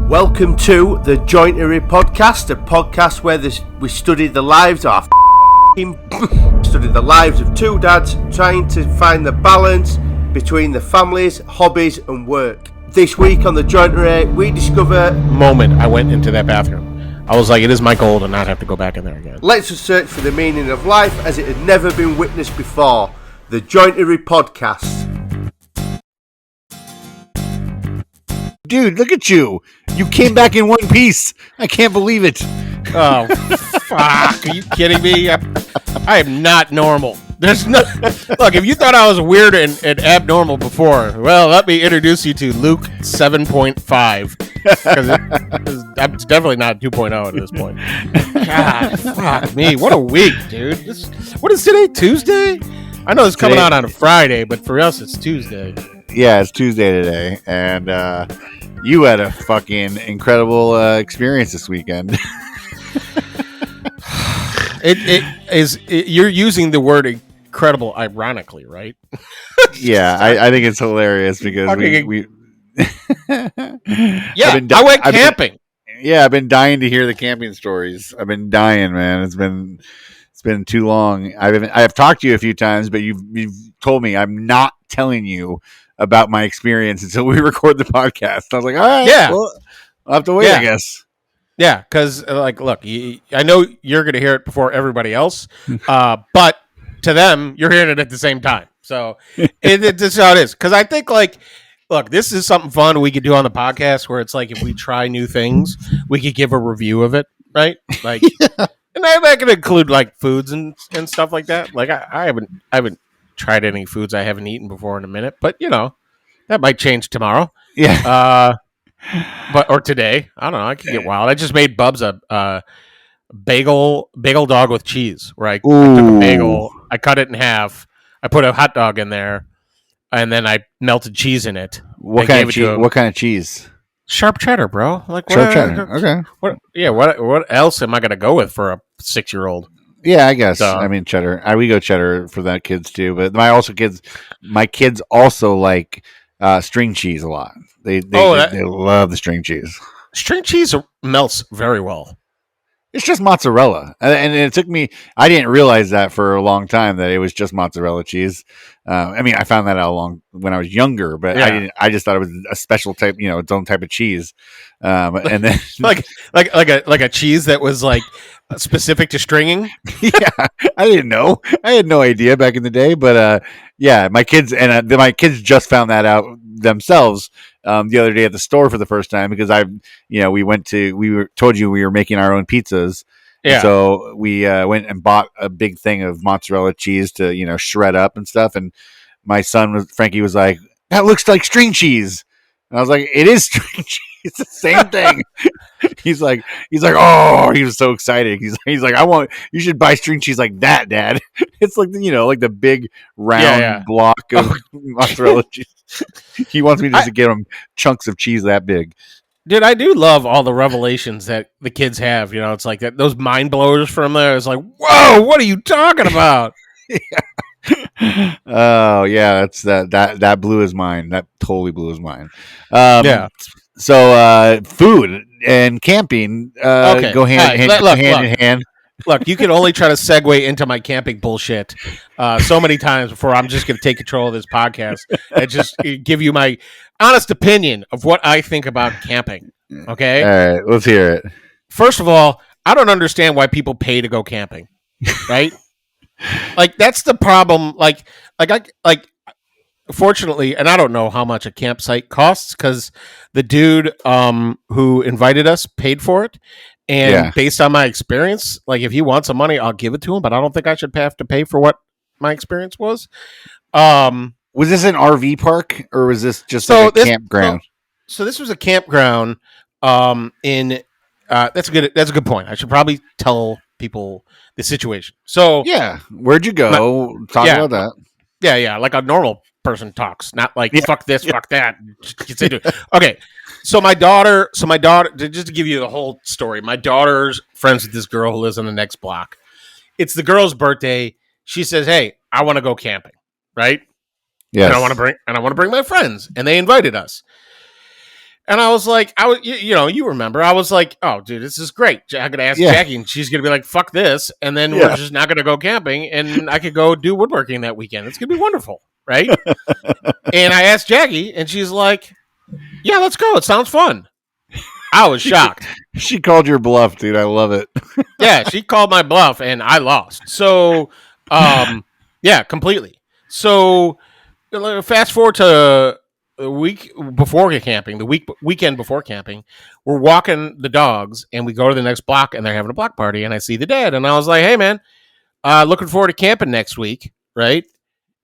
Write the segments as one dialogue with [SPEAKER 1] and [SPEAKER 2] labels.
[SPEAKER 1] Welcome to the Jointery podcast, a podcast where we study the lives of study the lives of two dads trying to find the balance between the families, hobbies and work. This week on the Jointery, we discover...
[SPEAKER 2] Moment I went into that bathroom, I was like, it is my goal to not have to go back in there again.
[SPEAKER 1] Let's search for the meaning of life as it had never been witnessed before. The Jointery podcast.
[SPEAKER 3] Dude, look at you. You came back in one piece. I can't believe it.
[SPEAKER 2] Oh, fuck. Are you kidding me? I am not normal. There's no... Look, if you thought I was weird and abnormal before, well, let me introduce you to Luke 7.5. Because I'm definitely not 2.0 at this point. God, fuck me. What a week, dude. What is today? Tuesday? I know it's coming out on a Friday, but for us, it's Tuesday.
[SPEAKER 3] Yeah, it's Tuesday today, and you had a fucking incredible experience this weekend.
[SPEAKER 2] You're using the word incredible ironically, right?
[SPEAKER 3] Yeah, I think it's hilarious because we
[SPEAKER 2] yeah, I went camping.
[SPEAKER 3] I've been dying to hear the camping stories. I've been dying, man. It's been too long. I've talked to you a few times, but you've told me I'm not telling you about my experience until we record the podcast. I was like, all right,
[SPEAKER 2] yeah,
[SPEAKER 3] well, I'll have to wait, I guess.
[SPEAKER 2] Yeah, because look, I know you're going to hear it before everybody else, but to them, you're hearing it at the same time. So it's how it is. Because I think, look, this is something fun we could do on the podcast where it's like if we try new things, we could give a review of it, right? Like, yeah. And that could include like foods and stuff like that. Like I haven't tried any foods I haven't eaten before in a minute, but that might change tomorrow.
[SPEAKER 3] Yeah.
[SPEAKER 2] Or today. I don't know. I could get wild. I just made Bubs a bagel dog with cheese. Where I took a bagel, I cut it in half, I put a hot dog in there, and then I melted cheese in it.
[SPEAKER 3] What kind of cheese? What kind of cheese?
[SPEAKER 2] Sharp cheddar, bro. Like
[SPEAKER 3] sharp cheddar. Okay.
[SPEAKER 2] What else am I gonna go with for a 6-year-old?
[SPEAKER 3] Yeah, I guess. I mean, cheddar. We go cheddar for that kids too. But my kids also like string cheese a lot. They love the string cheese.
[SPEAKER 2] String cheese melts very well.
[SPEAKER 3] It's just mozzarella, and it took me. I didn't realize that for a long time that it was just mozzarella cheese. I mean, I found that out when I was younger, but I didn't. I just thought it was a special type, its own type of cheese. And then
[SPEAKER 2] like a cheese that was like specific to stringing.
[SPEAKER 3] Yeah, I didn't know. I had no idea back in the day, but my kids just found that out themselves the other day at the store for the first time because told you we were making our own pizzas. Yeah. So we went and bought a big thing of mozzarella cheese to shred up and stuff. And my son Frankie was like, "That looks like string cheese." And I was like, "It is string cheese. It's the same thing." He's like, oh, he was so excited. He's like, you should buy string cheese like that, Dad. It's like like the big round block of mozzarella cheese. He wants me to get him chunks of cheese that big.
[SPEAKER 2] Dude, I do love all the revelations that the kids have. It's like that; those mind blowers from there. It's like, whoa, what are you talking about?
[SPEAKER 3] Yeah. Oh yeah, that's that blew his mind. That totally blew his mind. Yeah. So food and camping go hand in hand.
[SPEAKER 2] Look, you can only try to segue into my camping bullshit so many times before I'm just going to take control of this podcast and just give you my honest opinion of what I think about camping. Okay?
[SPEAKER 3] All right, let's hear it.
[SPEAKER 2] First of all, I don't understand why people pay to go camping, right? Like that's the problem. Like fortunately, and I don't know how much a campsite costs because the dude who invited us paid for it. And based on my experience, like if he wants some money, I'll give it to him. But I don't think I should have to pay for what my experience was.
[SPEAKER 3] Was this an RV park or was this just a campground?
[SPEAKER 2] So this was a campground. That's a good point. I should probably tell people the situation. So
[SPEAKER 3] where'd you go? Talk about that.
[SPEAKER 2] Yeah, like a normal person talks, not like fuck this, fuck that. Okay. So my daughter, just to give you the whole story, my daughter's friends with this girl who lives on the next block. It's the girl's birthday. She says, "Hey, I want to go camping," right? Yeah. And I want to bring my friends, and they invited us. And I was like, you remember, I was like, oh, dude, this is great. I'm going to ask Jackie, and she's going to be like, fuck this. And then we're just not going to go camping, and I could go do woodworking that weekend. It's going to be wonderful, right? And I asked Jackie, and she's like, yeah, let's go. It sounds fun. I was shocked.
[SPEAKER 3] She called your bluff, dude. I love it.
[SPEAKER 2] Yeah, she called my bluff, and I lost. So, yeah, completely. So, fast forward to the week before camping, weekend before camping, we're walking the dogs, and we go to the next block, and they're having a block party, and I see the dad, and I was like, hey, man, looking forward to camping next week, right?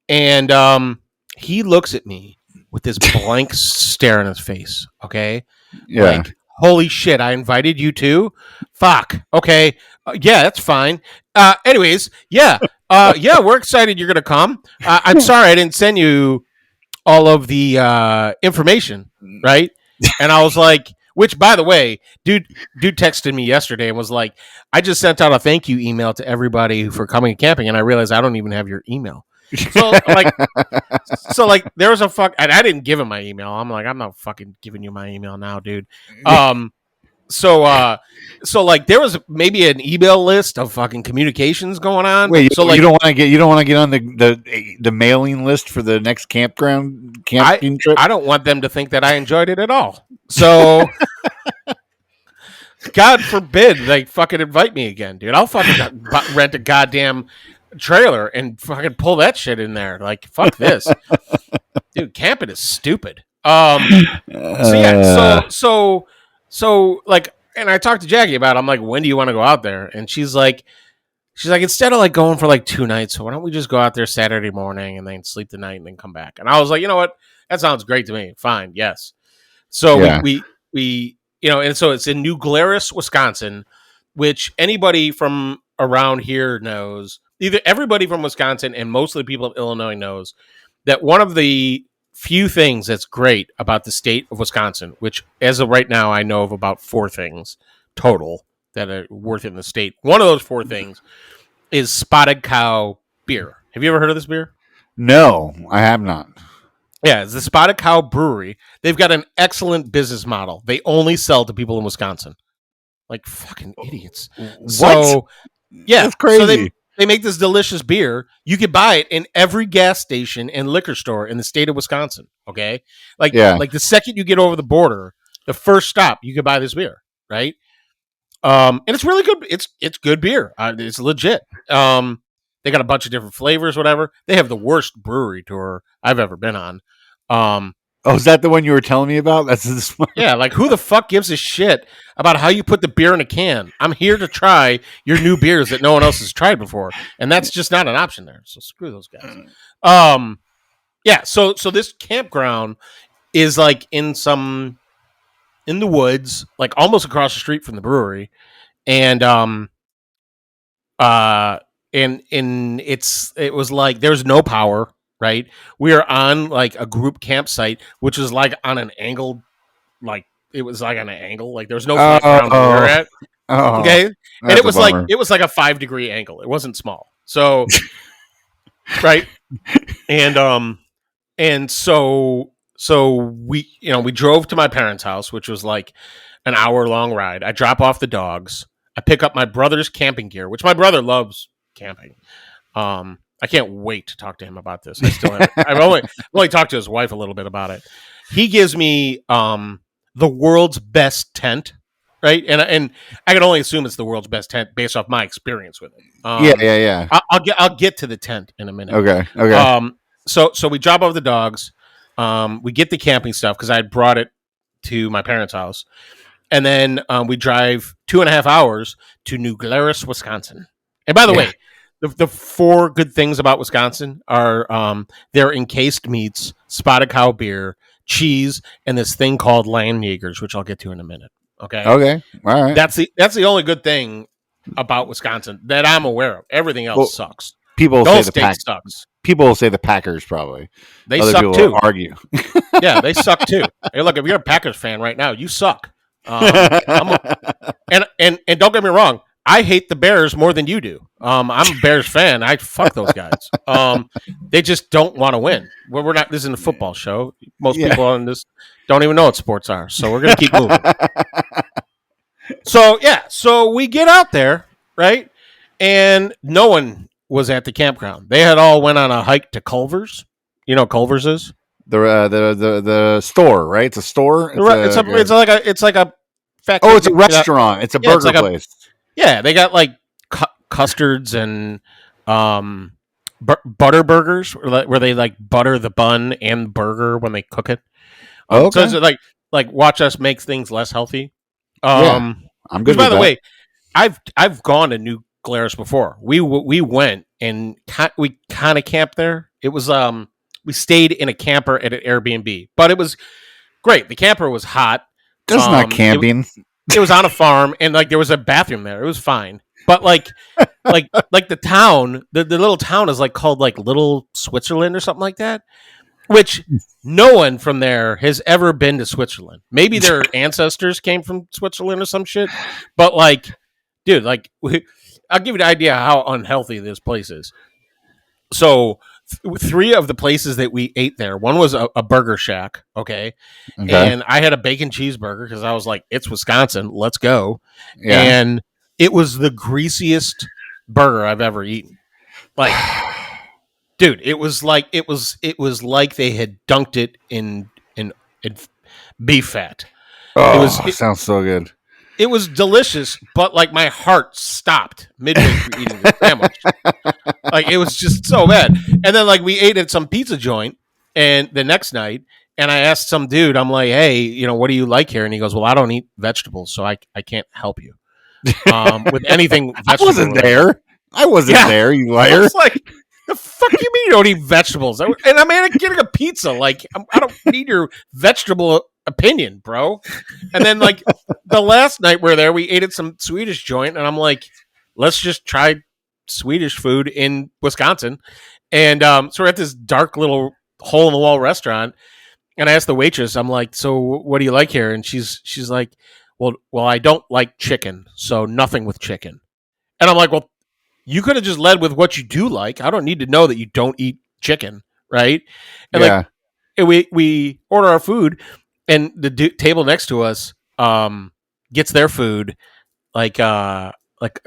[SPEAKER 2] And he looks at me with this blank stare on his face, okay?
[SPEAKER 3] Yeah.
[SPEAKER 2] Like, holy shit, I invited you too? Fuck. Okay. Yeah, that's fine. Anyways, yeah, we're excited you're going to come. I'm sorry I didn't send you all of the information, right? And I was like, which, by the way, dude texted me yesterday and was like, I just sent out a thank you email to everybody for coming camping, and I realized I don't even have your email. So there was a fuck, and I didn't give him my email. I'm like, I'm not fucking giving you my email now, dude. So there was maybe an email list of fucking communications going on.
[SPEAKER 3] Wait,
[SPEAKER 2] so
[SPEAKER 3] you don't want to get on the mailing list for the next camping trip?
[SPEAKER 2] I don't want them to think that I enjoyed it at all. So God forbid they fucking invite me again, dude. I'll fucking rent a goddamn trailer and fucking pull that shit in there. Like, fuck this. Dude, camping is stupid. So like, and I talked to Jackie about it. I'm like, when do you want to go out there? And she's like, instead of like going for like 2 nights, why don't we just go out there Saturday morning and then sleep the night and then come back? And I was like, you know what? That sounds great to me. Fine. Yes. So we and so it's in New Glarus, Wisconsin, which anybody from around here knows. Either everybody from Wisconsin and most of the people of Illinois knows that one of the few things that's great about the state of Wisconsin, which as of right now, I know of about 4 things total that are worth in the state. One of those 4 things is Spotted Cow beer. Have you ever heard of this beer?
[SPEAKER 3] No, I have not.
[SPEAKER 2] Yeah, it's the Spotted Cow Brewery. They've got an excellent business model. They only sell to people in Wisconsin. Like fucking idiots.
[SPEAKER 3] What?
[SPEAKER 2] So, yeah.
[SPEAKER 3] That's crazy.
[SPEAKER 2] So they make this delicious beer. You can buy it in every gas station and liquor store in the state of Wisconsin. Okay, like the second you get over the border, the first stop you can buy this beer, right? And it's really good. It's good beer. It's legit. They got a bunch of different flavors, whatever. They have the worst brewery tour I've ever been on.
[SPEAKER 3] Oh, is that the one you were telling me about? That's this one.
[SPEAKER 2] Yeah, like who the fuck gives a shit about how you put the beer in a can? I'm here to try your new beers that no one else has tried before, and that's just not an option there. So screw those guys. Yeah. So this campground is like in the woods, like almost across the street from the brewery, and it was like there's no power. Right, we are on like a group campsite, which is like on an angle, like it was like on an angle, like there's no flat ground where we're at. Okay, and it was like a 5-degree angle. It wasn't small, so right, and so we drove to my parents' house, which was like an hour-long ride. I drop off the dogs. I pick up my brother's camping gear, which my brother loves camping. I can't wait to talk to him about this. I still have, I've only talked to his wife a little bit about it. He gives me the world's best tent, right? And I can only assume it's the world's best tent based off my experience with it.
[SPEAKER 3] Yeah.
[SPEAKER 2] I'll get to the tent in a minute.
[SPEAKER 3] Okay.
[SPEAKER 2] So we drop off the dogs. We get the camping stuff because I had brought it to my parents' house, and then we drive 2.5 hours to New Glarus, Wisconsin. And by the way, the 4 good things about Wisconsin are their encased meats, Spotted Cow beer, cheese, and this thing called Land Jaegers, which I'll get to in a minute. Okay.
[SPEAKER 3] All right.
[SPEAKER 2] That's the only good thing about Wisconsin that I'm aware of. Everything else sucks.
[SPEAKER 3] People
[SPEAKER 2] say
[SPEAKER 3] sucks. People will say the Packers probably.
[SPEAKER 2] They
[SPEAKER 3] Other
[SPEAKER 2] suck too.
[SPEAKER 3] Argue.
[SPEAKER 2] Yeah, they suck too. Hey, look, if you're a Packers fan right now, you suck. And don't get me wrong, I hate the Bears more than you do. I'm a Bears fan. I fuck those guys. They just don't want to win. We're not. This isn't a football show. Most people on this don't even know what sports are. So we're gonna keep moving. So we get out there, right? And no one was at the campground. They had all went on a hike to Culver's. You know what Culver's is?
[SPEAKER 3] The store, right? It's a store.
[SPEAKER 2] It's like a fat.
[SPEAKER 3] Oh, it's a restaurant. It's a burger place.
[SPEAKER 2] They got like custards and butter burgers where they like butter the bun and burger when they cook it. So it's like watch us make things less healthy.
[SPEAKER 3] I'm good.
[SPEAKER 2] By the way, I've gone to New Glarus before. We went and we kind of camped there. It was we stayed in a camper at an Airbnb, but it was great. The camper was hot.
[SPEAKER 3] That's not camping.
[SPEAKER 2] It was on a farm, and like there was a bathroom there. It was fine, but like the town, the little town is like called like Little Switzerland or something like that. Which no one from there has ever been to Switzerland. Maybe their ancestors came from Switzerland or some shit. But like, dude, like I'll give you an idea how unhealthy this place is. So 3 of the places that we ate there, one was a burger shack, okay? And I had a bacon cheeseburger because I was like, it's Wisconsin, let's go. Yeah. And it was the greasiest burger I've ever eaten. Like, dude, it was like they had dunked it in beef fat.
[SPEAKER 3] Oh, it sounds so good.
[SPEAKER 2] It was delicious, but like my heart stopped midway through eating the sandwich. Like it was just so bad. And then like we ate at some pizza joint, and the next night, and I asked some dude, I'm like, hey, you know, what do you like here? And he goes, well, I don't eat vegetables, so I can't help you with anything.
[SPEAKER 3] I wasn't there. I wasn't there. You liar.
[SPEAKER 2] I was like, the fuck you mean you don't eat vegetables? And I'm getting a pizza. Like I don't need your vegetable opinion, bro. And then like the last night we were there, we ate at some Swedish joint, and I'm like, let's just try Swedish food in Wisconsin. And so we're at this dark little hole in the wall restaurant, and I asked the waitress, I'm like, so what do you like here? And she's like, well, I don't like chicken, so nothing with chicken. And I'm like, well, you could have just led with what you do like. I don't need to know that you don't eat chicken, right? And like, and we order our food, and the table next to us gets their food like a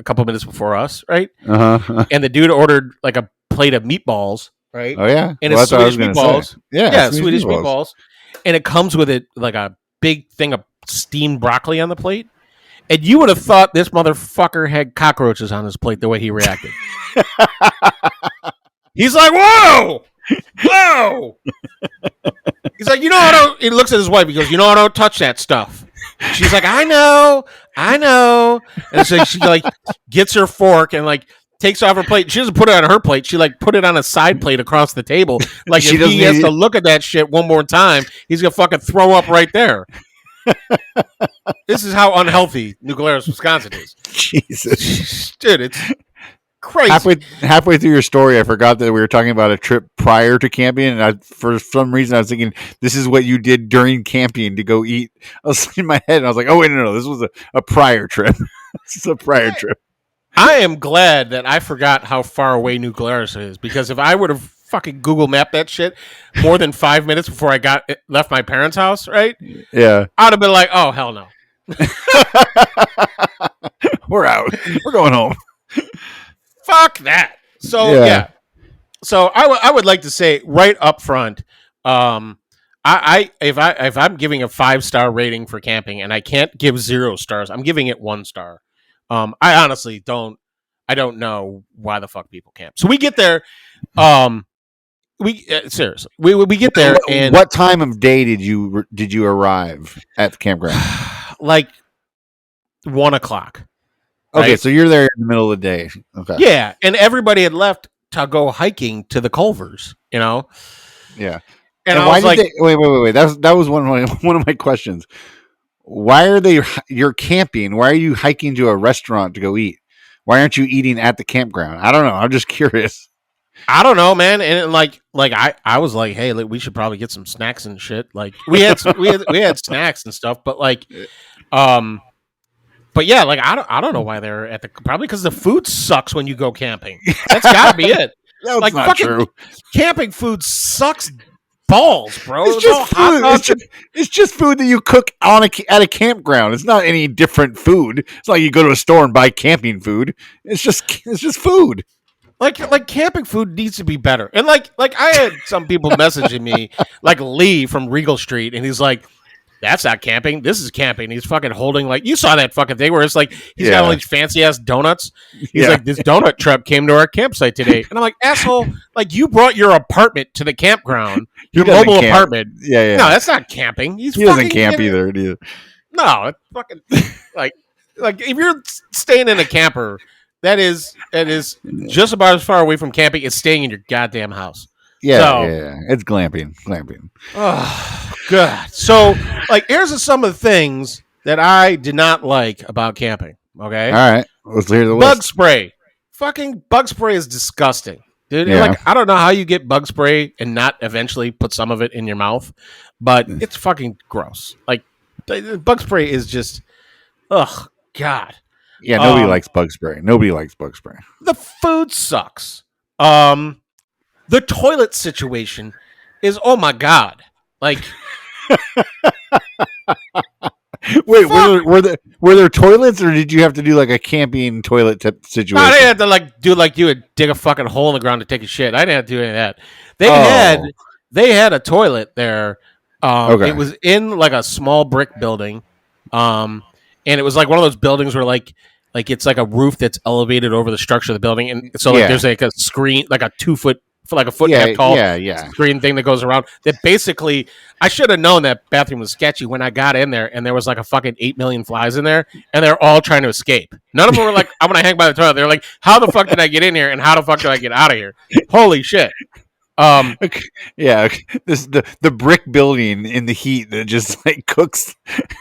[SPEAKER 2] couple minutes before us, right? And the dude ordered like a plate of meatballs, right?
[SPEAKER 3] Oh yeah,
[SPEAKER 2] and it's Swedish meatballs.
[SPEAKER 3] Say. Yeah,
[SPEAKER 2] Swedish meatballs, and it comes with it like a big thing of steamed broccoli on the plate. And you would have thought this motherfucker had cockroaches on his plate the way he reacted. He's like, whoa! He's like, he looks at his wife. He goes, I don't touch that stuff. She's like, I know. And so she like gets her fork and like takes off her plate. She doesn't put it on her plate. She like put it on a side plate across the table. Like if he has to look at that shit one more time, he's gonna fucking throw up right there. This is how unhealthy New Glarus, Wisconsin is.
[SPEAKER 3] Jesus,
[SPEAKER 2] dude, it's crazy.
[SPEAKER 3] Halfway through your story, I forgot that we were talking about a trip prior to camping, and for some reason I was thinking this is what you did during camping to go eat. I was in my head, and I was like, oh wait, no, this was a prior trip. This is a prior trip.
[SPEAKER 2] I am glad that I forgot how far away New Glarus is, because if I would have fucking Google mapped that shit more than 5 minutes before I left my parents' house, right?
[SPEAKER 3] Yeah,
[SPEAKER 2] I'd have been like, oh hell no.
[SPEAKER 3] We're out. We're going home.
[SPEAKER 2] Fuck that. So yeah. So I would like to say right up front, if I'm giving a 5-star rating for camping and I can't give 0 stars, I'm giving it 1 star. I honestly don't know why the fuck people camp. So we get there. Seriously, we get there, and
[SPEAKER 3] what time of day did you arrive at the campground?
[SPEAKER 2] Like 1 o'clock.
[SPEAKER 3] Okay,
[SPEAKER 2] right?
[SPEAKER 3] So you're there in the middle of the day. Okay.
[SPEAKER 2] Yeah, and everybody had left to go hiking to the Culvers. Yeah.
[SPEAKER 3] And I was like, wait. That was one of my questions. Why are you're camping? Why are you hiking to a restaurant to go eat? Why aren't you eating at the campground? I don't know. I'm just curious.
[SPEAKER 2] I don't know, man. And like I was like, hey, we should probably get some snacks and shit. Like we had snacks and stuff, but like, but yeah, like I don't know why they're at probably because the food sucks when you go camping. That's gotta be it.
[SPEAKER 3] That's like not true.
[SPEAKER 2] Camping food sucks balls, bro.
[SPEAKER 3] It's just food. It's just food that you cook at a campground. It's not any different food. It's not like you go to a store and buy camping food. It's just food.
[SPEAKER 2] Like camping food needs to be better. And like I had some people messaging me, like Lee from Regal Street, and he's like, "That's not camping. This is camping." He's fucking holding, like, you saw that fucking thing where it's like he's got all these fancy ass donuts. He's like, "This donut truck came to our campsite today," and I'm like, "Asshole! Like, you brought your apartment to the campground, your mobile apartment.
[SPEAKER 3] Yeah.
[SPEAKER 2] No, that's not camping.
[SPEAKER 3] He doesn't camp either.
[SPEAKER 2] No, it's fucking like if you're staying in a camper, that is just about as far away from camping as staying in your goddamn house.
[SPEAKER 3] Yeah. It's glamping.
[SPEAKER 2] Oh, God. So, like, here's some of the things that I did not like about camping. Okay.
[SPEAKER 3] All right. Let's hear the
[SPEAKER 2] bug
[SPEAKER 3] list.
[SPEAKER 2] spray. Fucking bug spray is disgusting, dude.
[SPEAKER 3] Yeah.
[SPEAKER 2] Like, I don't know how you get bug spray and not eventually put some of it in your mouth, but it's fucking gross. Like, bug spray is just, ugh, God.
[SPEAKER 3] Yeah, nobody likes bug spray.
[SPEAKER 2] The food sucks. The toilet situation is, oh my God. Like,
[SPEAKER 3] wait, were there toilets, or did you have to do like a camping toilet situation?
[SPEAKER 2] No, they had to like do like you would dig a fucking hole in the ground to take a shit. I didn't have to do any of that. They had a toilet there.
[SPEAKER 3] Okay.
[SPEAKER 2] It was in like a small brick building. And it was like one of those buildings where like it's like a roof that's elevated over the structure of the building, and so like there's like a screen, like a 2 foot, like a foot and a half tall screen thing that goes around. That basically, I should have known that bathroom was sketchy when I got in there, and there was like a fucking 8 million flies in there, and they're all trying to escape. None of them were like, "I'm gonna hang by the toilet." They're like, "How the fuck did I get in here, and how the fuck do I get out of here?" Holy shit!
[SPEAKER 3] The brick building in the heat that just like cooks.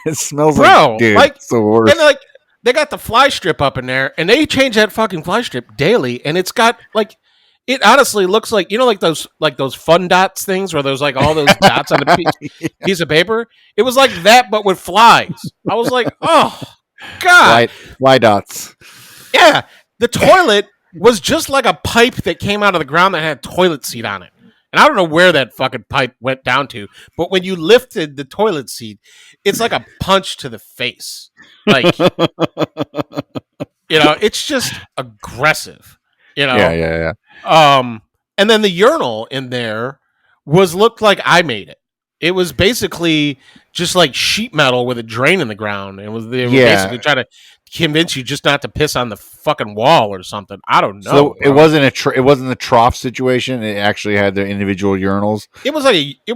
[SPEAKER 3] It smells
[SPEAKER 2] bro,
[SPEAKER 3] like, dude,
[SPEAKER 2] like,
[SPEAKER 3] it's the worst.
[SPEAKER 2] And like they got the fly strip up in there, and they change that fucking fly strip daily, and it's got like, it honestly looks like, you know, like those fun dots things where there's like all those dots on a piece of paper. It was like that, but with flies. I was like, oh God,
[SPEAKER 3] fly dots.
[SPEAKER 2] Yeah, the toilet was just like a pipe that came out of the ground that had a toilet seat on it. And I don't know where that fucking pipe went down to, but when you lifted the toilet seat, it's like a punch to the face. Like, you know, it's just aggressive. You know?
[SPEAKER 3] Yeah.
[SPEAKER 2] And then the urinal in there looked like I made it. It was basically just like sheet metal with a drain in the ground. They were basically trying to convince you just not to piss on the fucking wall or something. I don't know.
[SPEAKER 3] So it wasn't it wasn't a trough situation. It actually had the individual urinals.
[SPEAKER 2] It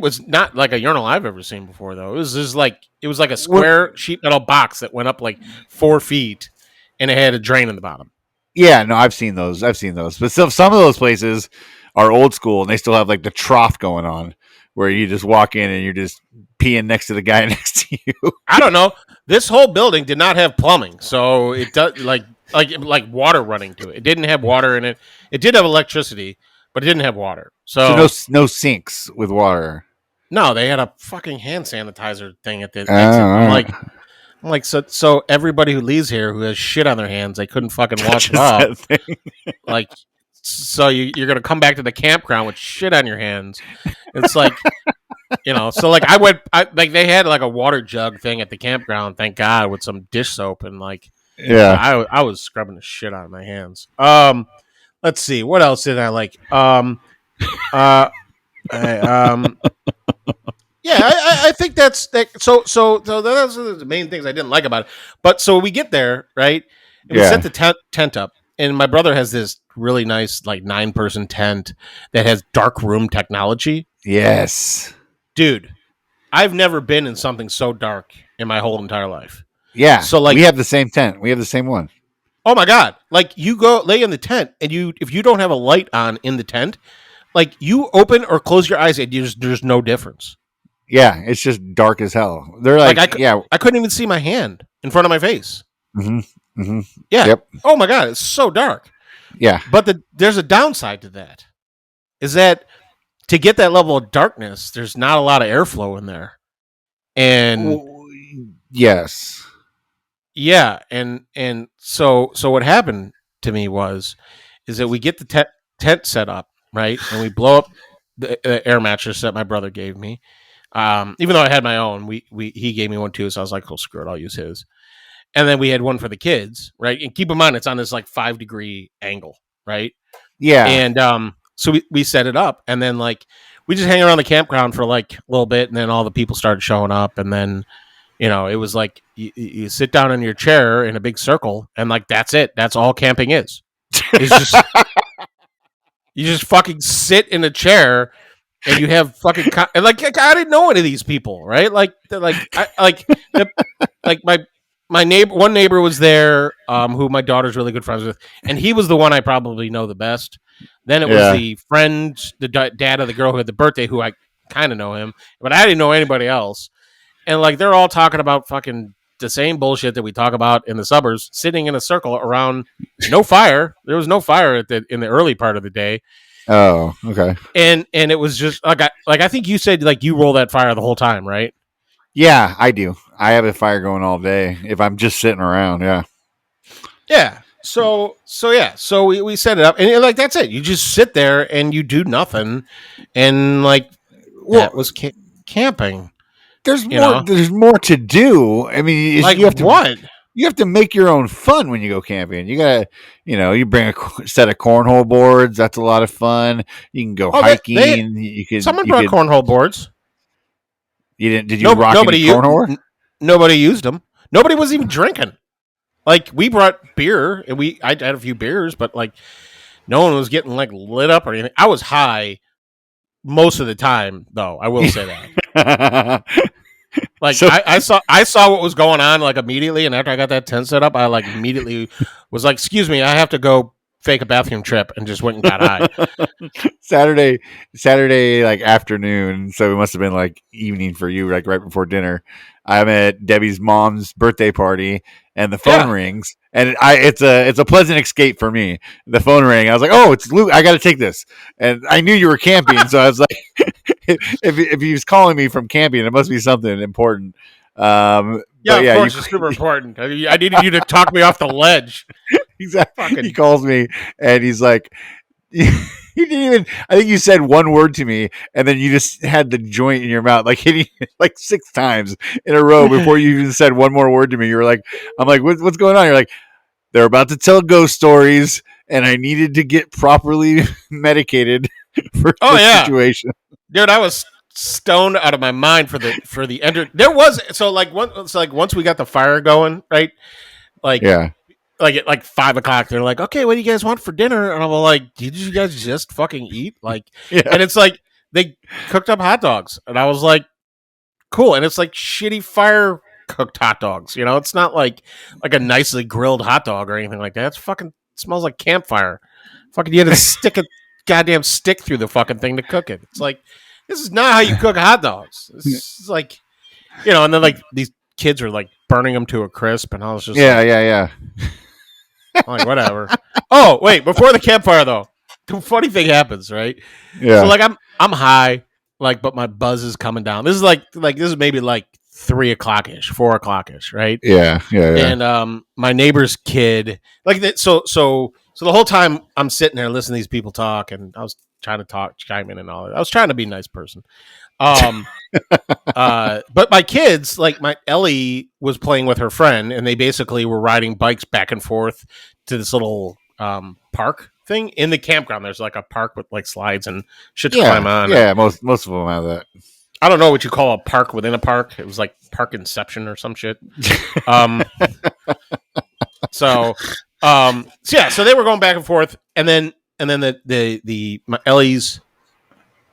[SPEAKER 2] was not like a urinal I've ever seen before though. It was like a square sheet metal box that went up like 4 feet, and it had a drain in the bottom.
[SPEAKER 3] Yeah, no, I've seen those. But some of those places are old school, and they still have like the trough going on, where you just walk in and you're just peeing next to the guy next to you.
[SPEAKER 2] I don't know. This whole building did not have plumbing, so it does like water running to it. It didn't have water in it. It did have electricity, but it didn't have water. So
[SPEAKER 3] no sinks with water.
[SPEAKER 2] No, they had a fucking hand sanitizer thing at the exit. I'm like, so everybody who leaves here who has shit on their hands, they couldn't fucking wash it off. Like, so you're gonna come back to the campground with shit on your hands. It's like, you know. So like, they had like a water jug thing at the campground. Thank God, with some dish soap and like, I was scrubbing the shit out of my hands. Let's see, what else did I like? Yeah, I think that's that. So those are the main things I didn't like about it. But so we get there, right? And we set the tent up, and my brother has this really nice like 9-person tent that has dark room technology.
[SPEAKER 3] Yes,
[SPEAKER 2] dude, I've never been in something so dark in my whole entire life.
[SPEAKER 3] Yeah,
[SPEAKER 2] so like
[SPEAKER 3] we have the same tent. We have the same one.
[SPEAKER 2] Oh my God! Like you go lay in the tent, and if you don't have a light on in the tent, like you open or close your eyes, and there's no difference.
[SPEAKER 3] Yeah, it's just dark as hell. They're like
[SPEAKER 2] I couldn't even see my hand in front of my face.
[SPEAKER 3] Mm-hmm. Mm-hmm.
[SPEAKER 2] Yeah. Yep. Oh my God, it's so dark.
[SPEAKER 3] Yeah.
[SPEAKER 2] But there's a downside to that. Is that to get that level of darkness, there's not a lot of airflow in there. And
[SPEAKER 3] yes.
[SPEAKER 2] Yeah, and so what happened to me is that we get the tent set up, right? And we blow up the air mattress that my brother gave me. Even though I had my own, he gave me one too. So I was like, oh, screw it, I'll use his. And then we had one for the kids, right? And keep in mind, it's on this like 5-degree angle, right?
[SPEAKER 3] Yeah.
[SPEAKER 2] And so we set it up, and then like we just hang around the campground for like a little bit, and then all the people started showing up, and then it was like you sit down in your chair in a big circle, and like that's it. That's all camping is. It's just you just fucking sit in a chair. And you have fucking and like I didn't know any of these people, right? Like my neighbor, one neighbor was there, who my daughter's really good friends with, and he was the one I probably know the best. Then it was the friend, the dad of the girl who had the birthday, who I kind of know him, but I didn't know anybody else. And like they're all talking about fucking the same bullshit that we talk about in the suburbs, sitting in a circle around no fire. There was no fire in the early part of the day.
[SPEAKER 3] Oh, okay.
[SPEAKER 2] And it was just like I think you said like you roll that fire the whole time, right?
[SPEAKER 3] Yeah, I do. I have a fire going all day if I'm just sitting around. Yeah.
[SPEAKER 2] Yeah. So we set it up, and like that's it. You just sit there and you do nothing, and like that was camping.
[SPEAKER 3] There's more. There's more to do. I mean,
[SPEAKER 2] like
[SPEAKER 3] you have to
[SPEAKER 2] what?
[SPEAKER 3] You have to make your own fun when you go camping. You gotta, you bring a set of cornhole boards. That's a lot of fun. You can go hiking.
[SPEAKER 2] Someone brought cornhole boards.
[SPEAKER 3] You didn't? Did you rock any cornhole?
[SPEAKER 2] Nobody used them. Nobody was even drinking. Like we brought beer, and I had a few beers, but like no one was getting like lit up or anything. I was high most of the time, though. I will say that. Like so, I saw what was going on like immediately, and after I got that tent set up, I like immediately was like, "Excuse me, I have to go fake a bathroom trip," and just went and got high.
[SPEAKER 3] Saturday, like afternoon, so it must have been like evening for you, like right before dinner. I'm at Debbie's mom's birthday party, and the phone rings, and it's a pleasant escape for me. The phone rang, I was like, "Oh, it's Luke! I got to take this," and I knew you were camping, so I was like, "If he was calling me from camping, it must be something important."
[SPEAKER 2] Of course, it's super important. I needed you to talk me off the ledge.
[SPEAKER 3] Exactly. He calls me, and he's like. He didn't even. I think you said one word to me, and then you just had the joint in your mouth, like hitting like 6 times in a row before you even said one more word to me. You were like, "I'm like, what's going on?" You're like, "They're about to tell ghost stories, and I needed to get properly medicated for the situation."
[SPEAKER 2] Dude, I was stoned out of my mind for the enter. There was once we got the fire going, right? Like Like at like 5 o'clock, they're like, "Okay, what do you guys want for dinner?" And I'm like, "Did you guys just fucking eat?" Like, and it's like they cooked up hot dogs, and I was like, "Cool." And it's like shitty fire cooked hot dogs. It's not like a nicely grilled hot dog or anything like that. It's fucking smells like campfire. Fucking, you had to stick a goddamn stick through the fucking thing to cook it. It's like this is not how you cook hot dogs. It's like, and then like these kids are like burning them to a crisp, and I was just
[SPEAKER 3] yeah.
[SPEAKER 2] I'm like, whatever. Oh, wait, before the campfire though, the funny thing happens, right?
[SPEAKER 3] Yeah.
[SPEAKER 2] So like I'm high, like, but my buzz is coming down. This is like this is maybe like 3 o'clock-ish, 4 o'clock-ish, right?
[SPEAKER 3] Yeah.
[SPEAKER 2] And my neighbor's kid, like that. So the whole time I'm sitting there listening to these people talk, and I was trying to chime in and all that. I was trying to be a nice person. But my kids, like my Ellie was playing with her friend, and they basically were riding bikes back and forth to this little park thing in the campground. There's like a park with like slides and shit to climb on.
[SPEAKER 3] Yeah, most of them have that.
[SPEAKER 2] I don't know what you call a park within a park. It was like Park Inception or some shit. So they were going back and forth, and then my Ellie's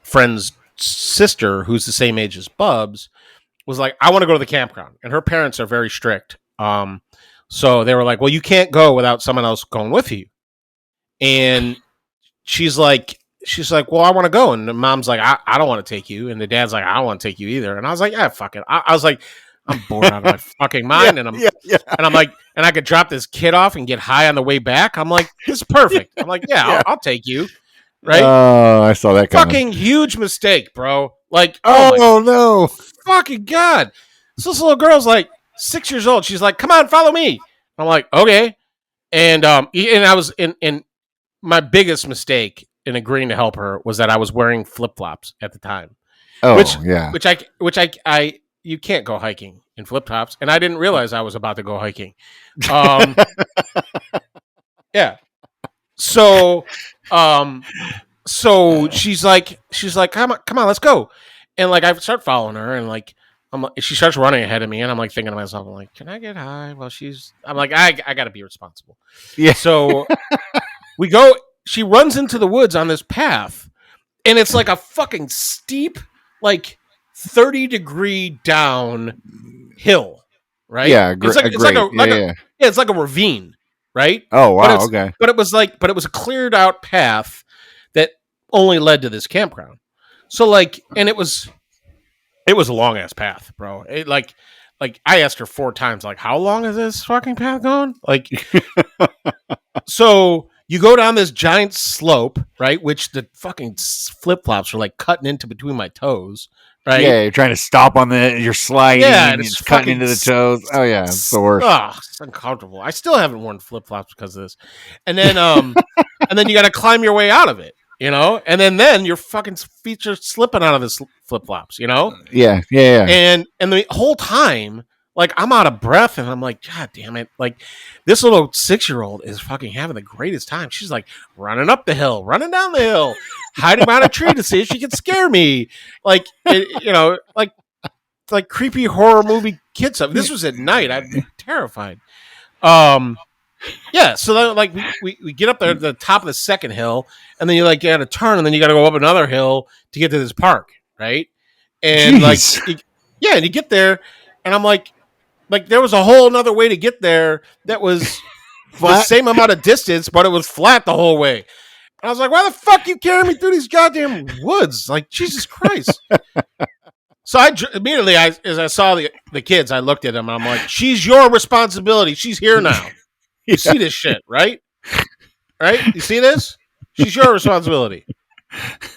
[SPEAKER 2] friend's sister, who's the same age as Bubs, was like, "I want to go to the campground," and her parents are very strict. So they were like, "Well, you can't go without someone else going with you." And she's like, "Well, I want to go," and the mom's like, "I don't want to take you," and the dad's like, "I don't want to take you either." And I was like, "Yeah, fuck it." I was like, I'm bored out of my fucking mind, and I'm like, and I could drop this kid off and get high on the way back. I'm like, this is perfect. I'm like, I'll take you. Right?
[SPEAKER 3] Oh, I saw that coming.
[SPEAKER 2] Fucking huge mistake, bro. Like,
[SPEAKER 3] oh no,
[SPEAKER 2] fucking God. So this little girl's like 6 years old. She's like, "Come on, follow me." I'm like, okay. And I was in my biggest mistake in agreeing to help her was that I was wearing flip flops at the time.
[SPEAKER 3] Oh,
[SPEAKER 2] which
[SPEAKER 3] yeah.
[SPEAKER 2] which I you can't go hiking in flip flops, and I didn't realize I was about to go hiking. Yeah. So, so she's like, come on, let's go. And like, I start following her, and like, she starts running ahead of me, and I'm like thinking to myself, I'm like, can I get high? Well, I'm like, I got to be responsible.
[SPEAKER 3] Yeah.
[SPEAKER 2] So we go. She runs into the woods on this path, and it's like a fucking steep, like 30-degree down hill, right?
[SPEAKER 3] Yeah,
[SPEAKER 2] it's like a ravine, right?
[SPEAKER 3] Oh wow, okay.
[SPEAKER 2] But it was a cleared out path that only led to this campground. So like, and it was a long ass path, bro. It like I asked her 4 times, like, how long is this fucking path going? Like, so you go down this giant slope, right? Which the fucking flip flops are like cutting into between my toes, right?
[SPEAKER 3] Yeah, you're trying to stop on you're sliding, and it's cutting into the toes. Oh yeah, it's the worst.
[SPEAKER 2] Oh, it's uncomfortable. I still haven't worn flip flops because of this. And then, and then you got to climb your way out of it, you know. And then your fucking feet are slipping out of the flip flops, you know.
[SPEAKER 3] Yeah.
[SPEAKER 2] And the whole time, like, I'm out of breath, and I'm like, God damn it! Like, this little 6-year-old is fucking having the greatest time. She's like running up the hill, running down the hill, hiding behind a tree to see if she can scare me. Like, you know, like creepy horror movie kid stuff. This was at night. I'd be terrified. Yeah. So then, like, we get up there to the top of the second hill, and then you like got to turn, and then you got to go up another hill to get to this park, right? And
[SPEAKER 3] Jeez.
[SPEAKER 2] and you get there, and I'm like there was a whole another way to get there that was the same amount of distance, but it was flat the whole way. And I was like, why the fuck you carrying me through these goddamn woods? Like, Jesus Christ. So immediately, as I saw the kids, I looked at them, and I'm like, she's your responsibility. She's here now. You see this shit, right? Right? You see this? She's your responsibility.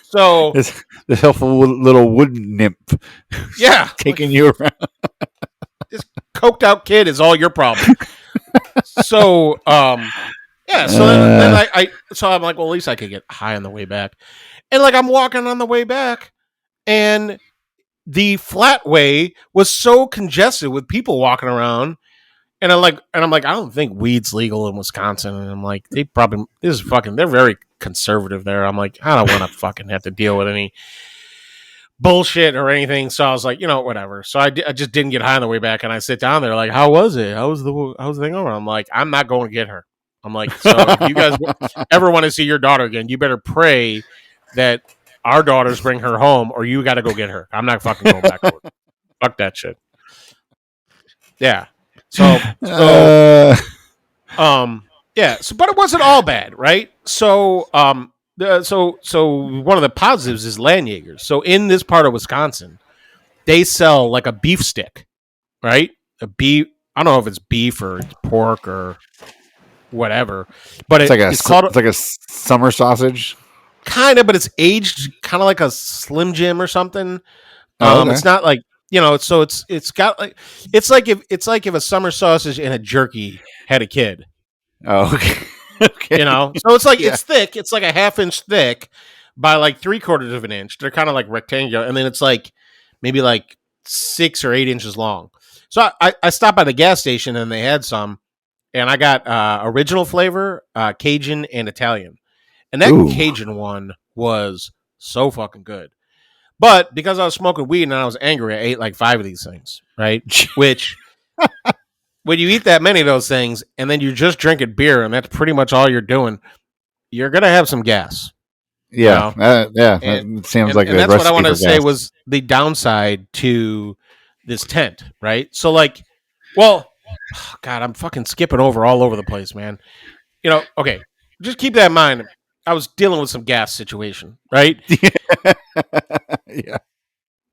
[SPEAKER 2] So
[SPEAKER 3] this helpful little wooden nymph,
[SPEAKER 2] yeah,
[SPEAKER 3] taking you around.
[SPEAKER 2] This coked out kid is all your problem. So, yeah. So then I'm like, well, at least I could get high on the way back. And like, I'm walking on the way back, and the flat way was so congested with people walking around. And I'm like, I don't think weed's legal in Wisconsin. And I'm like, they're very conservative there. I'm like, I don't want to fucking have to deal with any bullshit or anything. So I was like, you know, whatever. So I just didn't get high on the way back, and I sit down there like, how was it? How was the thing over? I'm like, I'm not going to get her. I'm like, so if you guys ever want to see your daughter again, you better pray that our daughters bring her home, or you got to go get her. I'm not fucking going back to her. Fuck that shit. Yeah. So yeah. So, but it wasn't all bad, right? So, so one of the positives is land Jaegers. So in this part of Wisconsin, they sell like a beef stick, right? A beef. I don't know if it's beef or it's pork or whatever, but it's called
[SPEAKER 3] like a summer sausage,
[SPEAKER 2] kind of. But it's aged kind of like a Slim Jim or something.
[SPEAKER 3] Okay.
[SPEAKER 2] It's not like, you know. So it's got like it's like if a summer sausage and a jerky had a kid.
[SPEAKER 3] Oh, okay. Okay.
[SPEAKER 2] You know, so it's like it's thick. It's like a 1/2 inch thick by like 3/4 of an inch. They're kind of like rectangular, and then it's like maybe like 6 or 8 inches long. So I stopped by the gas station, and they had some, and I got original flavor, Cajun, and Italian, and that Cajun one was so fucking good. But because I was smoking weed and I was angry, I ate like 5 of these things, right? Which, when you eat that many of those things and then you're just drinking beer and that's pretty much all you're doing, you're going to have some gas.
[SPEAKER 3] Yeah. You know? That sounds like
[SPEAKER 2] and that's what I wanted to say was the downside to this tent, right? So like, well, God, I'm fucking skipping all over the place, man. You know, okay, just keep that in mind. I was dealing with some gas situation, right?
[SPEAKER 3] Yeah.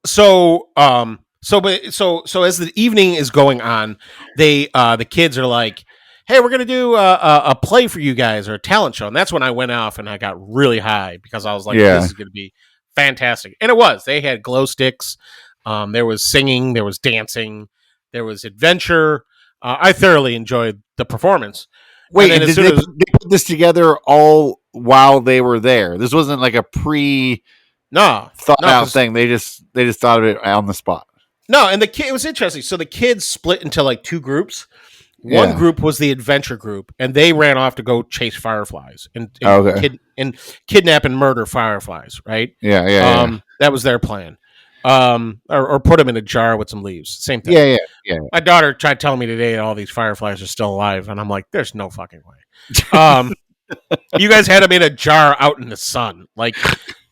[SPEAKER 2] So as the evening is going on, the kids are like, hey, we're gonna do a play for you guys, or a talent show. And that's when I went off and I got really high, because I was like, this is gonna be fantastic. And it was. They had glow sticks, there was singing, there was dancing, there was adventure. I thoroughly enjoyed the performance.
[SPEAKER 3] Wait, did they put this together all while they were there. This wasn't like a thought out thing. They just thought of it on the spot.
[SPEAKER 2] No, and it was interesting. So the kids split into like two groups. One group was the adventure group, and they ran off to go chase fireflies and kidnap and murder fireflies. Right?
[SPEAKER 3] Yeah.
[SPEAKER 2] That was their plan. Or put them in a jar with some leaves. Same thing.
[SPEAKER 3] Yeah.
[SPEAKER 2] My daughter tried telling me today that all these fireflies are still alive, and I'm like, "There's no fucking way." You guys had them in a jar out in the sun, like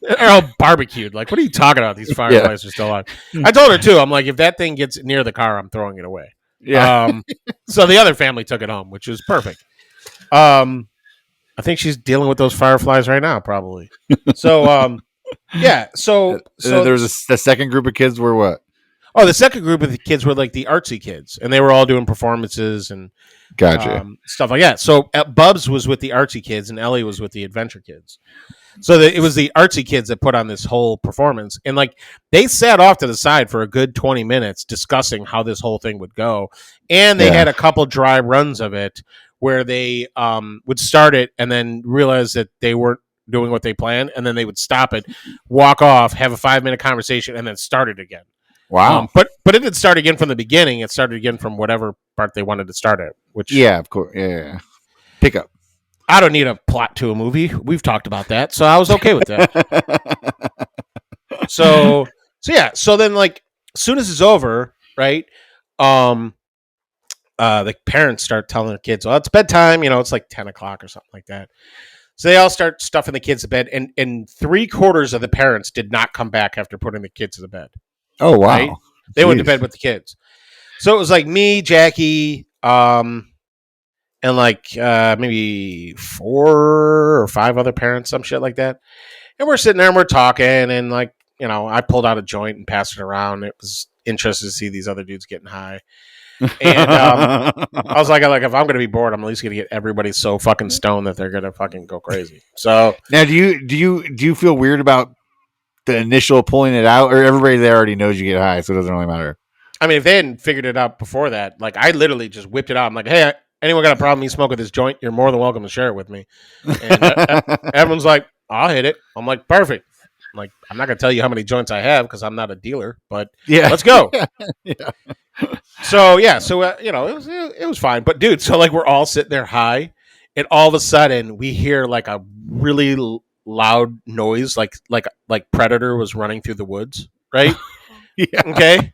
[SPEAKER 2] they're all barbecued. Like, what are you talking about? These fireflies are still alive. I told her too. I'm like, if that thing gets near the car, I'm throwing it away. Yeah. So the other family took it home, which was perfect. I think she's dealing with those fireflies right now, probably. So, yeah. So
[SPEAKER 3] there was the second group of kids were what?
[SPEAKER 2] Oh, the second group of the kids were like the artsy kids, and they were all doing performances and stuff like that. So Bubs was with the artsy kids, and Ellie was with the adventure kids. So it was the artsy kids that put on this whole performance, and like they sat off to the side for a good 20 minutes discussing how this whole thing would go, and they had a couple dry runs of it where they would start it and then realize that they weren't doing what they planned, and then they would stop it, walk off, have a 5-minute conversation, and then start it again.
[SPEAKER 3] Wow.
[SPEAKER 2] But it didn't start again from the beginning. It started again from whatever part they wanted to start at. Which
[SPEAKER 3] of course. Yeah. Pick up.
[SPEAKER 2] I don't need a plot to a movie. We've talked about that, so I was okay with that. So then like as soon as it's over, right? The parents start telling their kids, "Well, it's bedtime." It's like 10 o'clock or something like that. So they all start stuffing the kids to bed, and 3/4 of the parents did not come back after putting the kids to the bed.
[SPEAKER 3] Oh, wow.
[SPEAKER 2] Right? They went to bed with the kids. So it was like me, Jackie, and like maybe 4 or 5 other parents, some shit like that. And we're sitting there and we're talking, and like, I pulled out a joint and passed it around. It was interesting to see these other dudes getting high. And I was like, if I'm going to be bored, I'm at least going to get everybody so fucking stoned that they're going to fucking go crazy. So
[SPEAKER 3] now, do you feel weird about the initial pulling it out, or everybody there already knows you get high, so it doesn't really matter?
[SPEAKER 2] I mean, if they hadn't figured it out before that, like I literally just whipped it out. I'm like, hey, anyone got a problem with me smoking this joint? You're more than welcome to share it with me. And everyone's like, I'll hit it. I'm like, perfect. I'm like, I'm not going to tell you how many joints I have because I'm not a dealer, but let's go. So it was fine. But dude, so like we're all sitting there high, and all of a sudden we hear like a really loud noise, like Predator was running through the woods, right? Okay.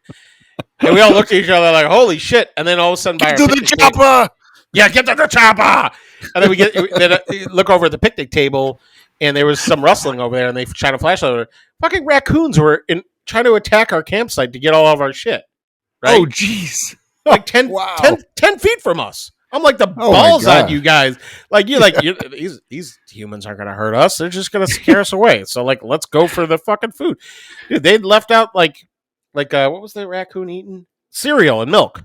[SPEAKER 2] And we all looked at each other like, holy shit. And then all of a sudden,
[SPEAKER 3] get to the chopper!
[SPEAKER 2] Get to the chopper! And then we look over at the picnic table, and there was some rustling over there, and they shine a flashlight over. Fucking raccoons were trying to attack our campsite to get all of our shit. Right?
[SPEAKER 3] Oh, jeez.
[SPEAKER 2] Like 10 feet from us. I'm like, the balls on you guys. Like, these humans aren't going to hurt us. They're just going to scare us away. So, like, let's go for the fucking food. Dude, they left out, like what was the raccoon eating? Cereal and milk.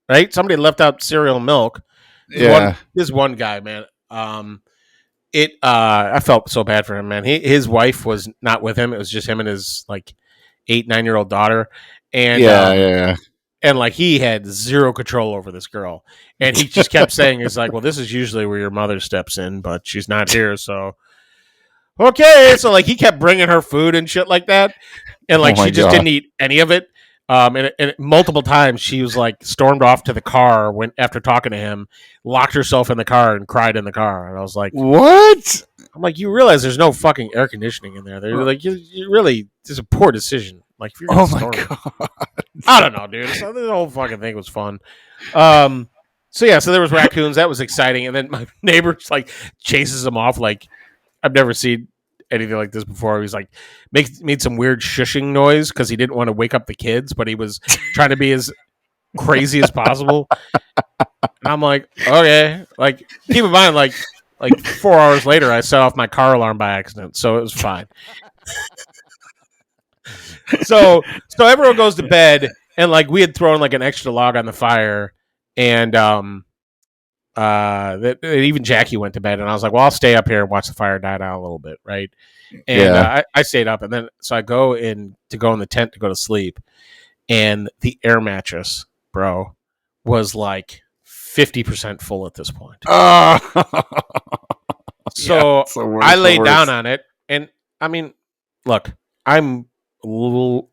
[SPEAKER 2] Right? Somebody left out cereal and milk. This one guy, man. I felt so bad for him, man. His wife was not with him. It was just him and his, like, 8-9-year-old daughter. And and like he had zero control over this girl, and he just kept saying, "It's like, well, this is usually where your mother steps in, but she's not here, so okay." So like he kept bringing her food and shit like that, and like she just didn't eat any of it. And multiple times she was like stormed off to the car after talking to him, locked herself in the car and cried in the car. And I was like,
[SPEAKER 3] "What?"
[SPEAKER 2] I'm like, you realize there's no fucking air conditioning in there? They're like, you really, this is a poor decision. Like, if you're gonna God. I don't know, dude. So the whole fucking thing was fun. So there was raccoons. That was exciting. And then my neighbor like chases them off. Like, I've never seen anything like this before. He was like, made some weird shushing noise because he didn't want to wake up the kids, but he was trying to be as crazy as possible. And I'm like, okay. Like, keep in mind, like 4 hours later, I set off my car alarm by accident, so it was fine. So everyone goes to bed, and like we had thrown like an extra log on the fire, and even Jackie went to bed, and I was like, well, I'll stay up here and watch the fire die down a little bit, right? And I stayed up, and then so I go in the tent to go to sleep, and the air mattress, bro, was like 50% full at this point. So
[SPEAKER 3] it's the worst,
[SPEAKER 2] I
[SPEAKER 3] the
[SPEAKER 2] laid down
[SPEAKER 3] worst.
[SPEAKER 2] on it, and I mean, look, I'm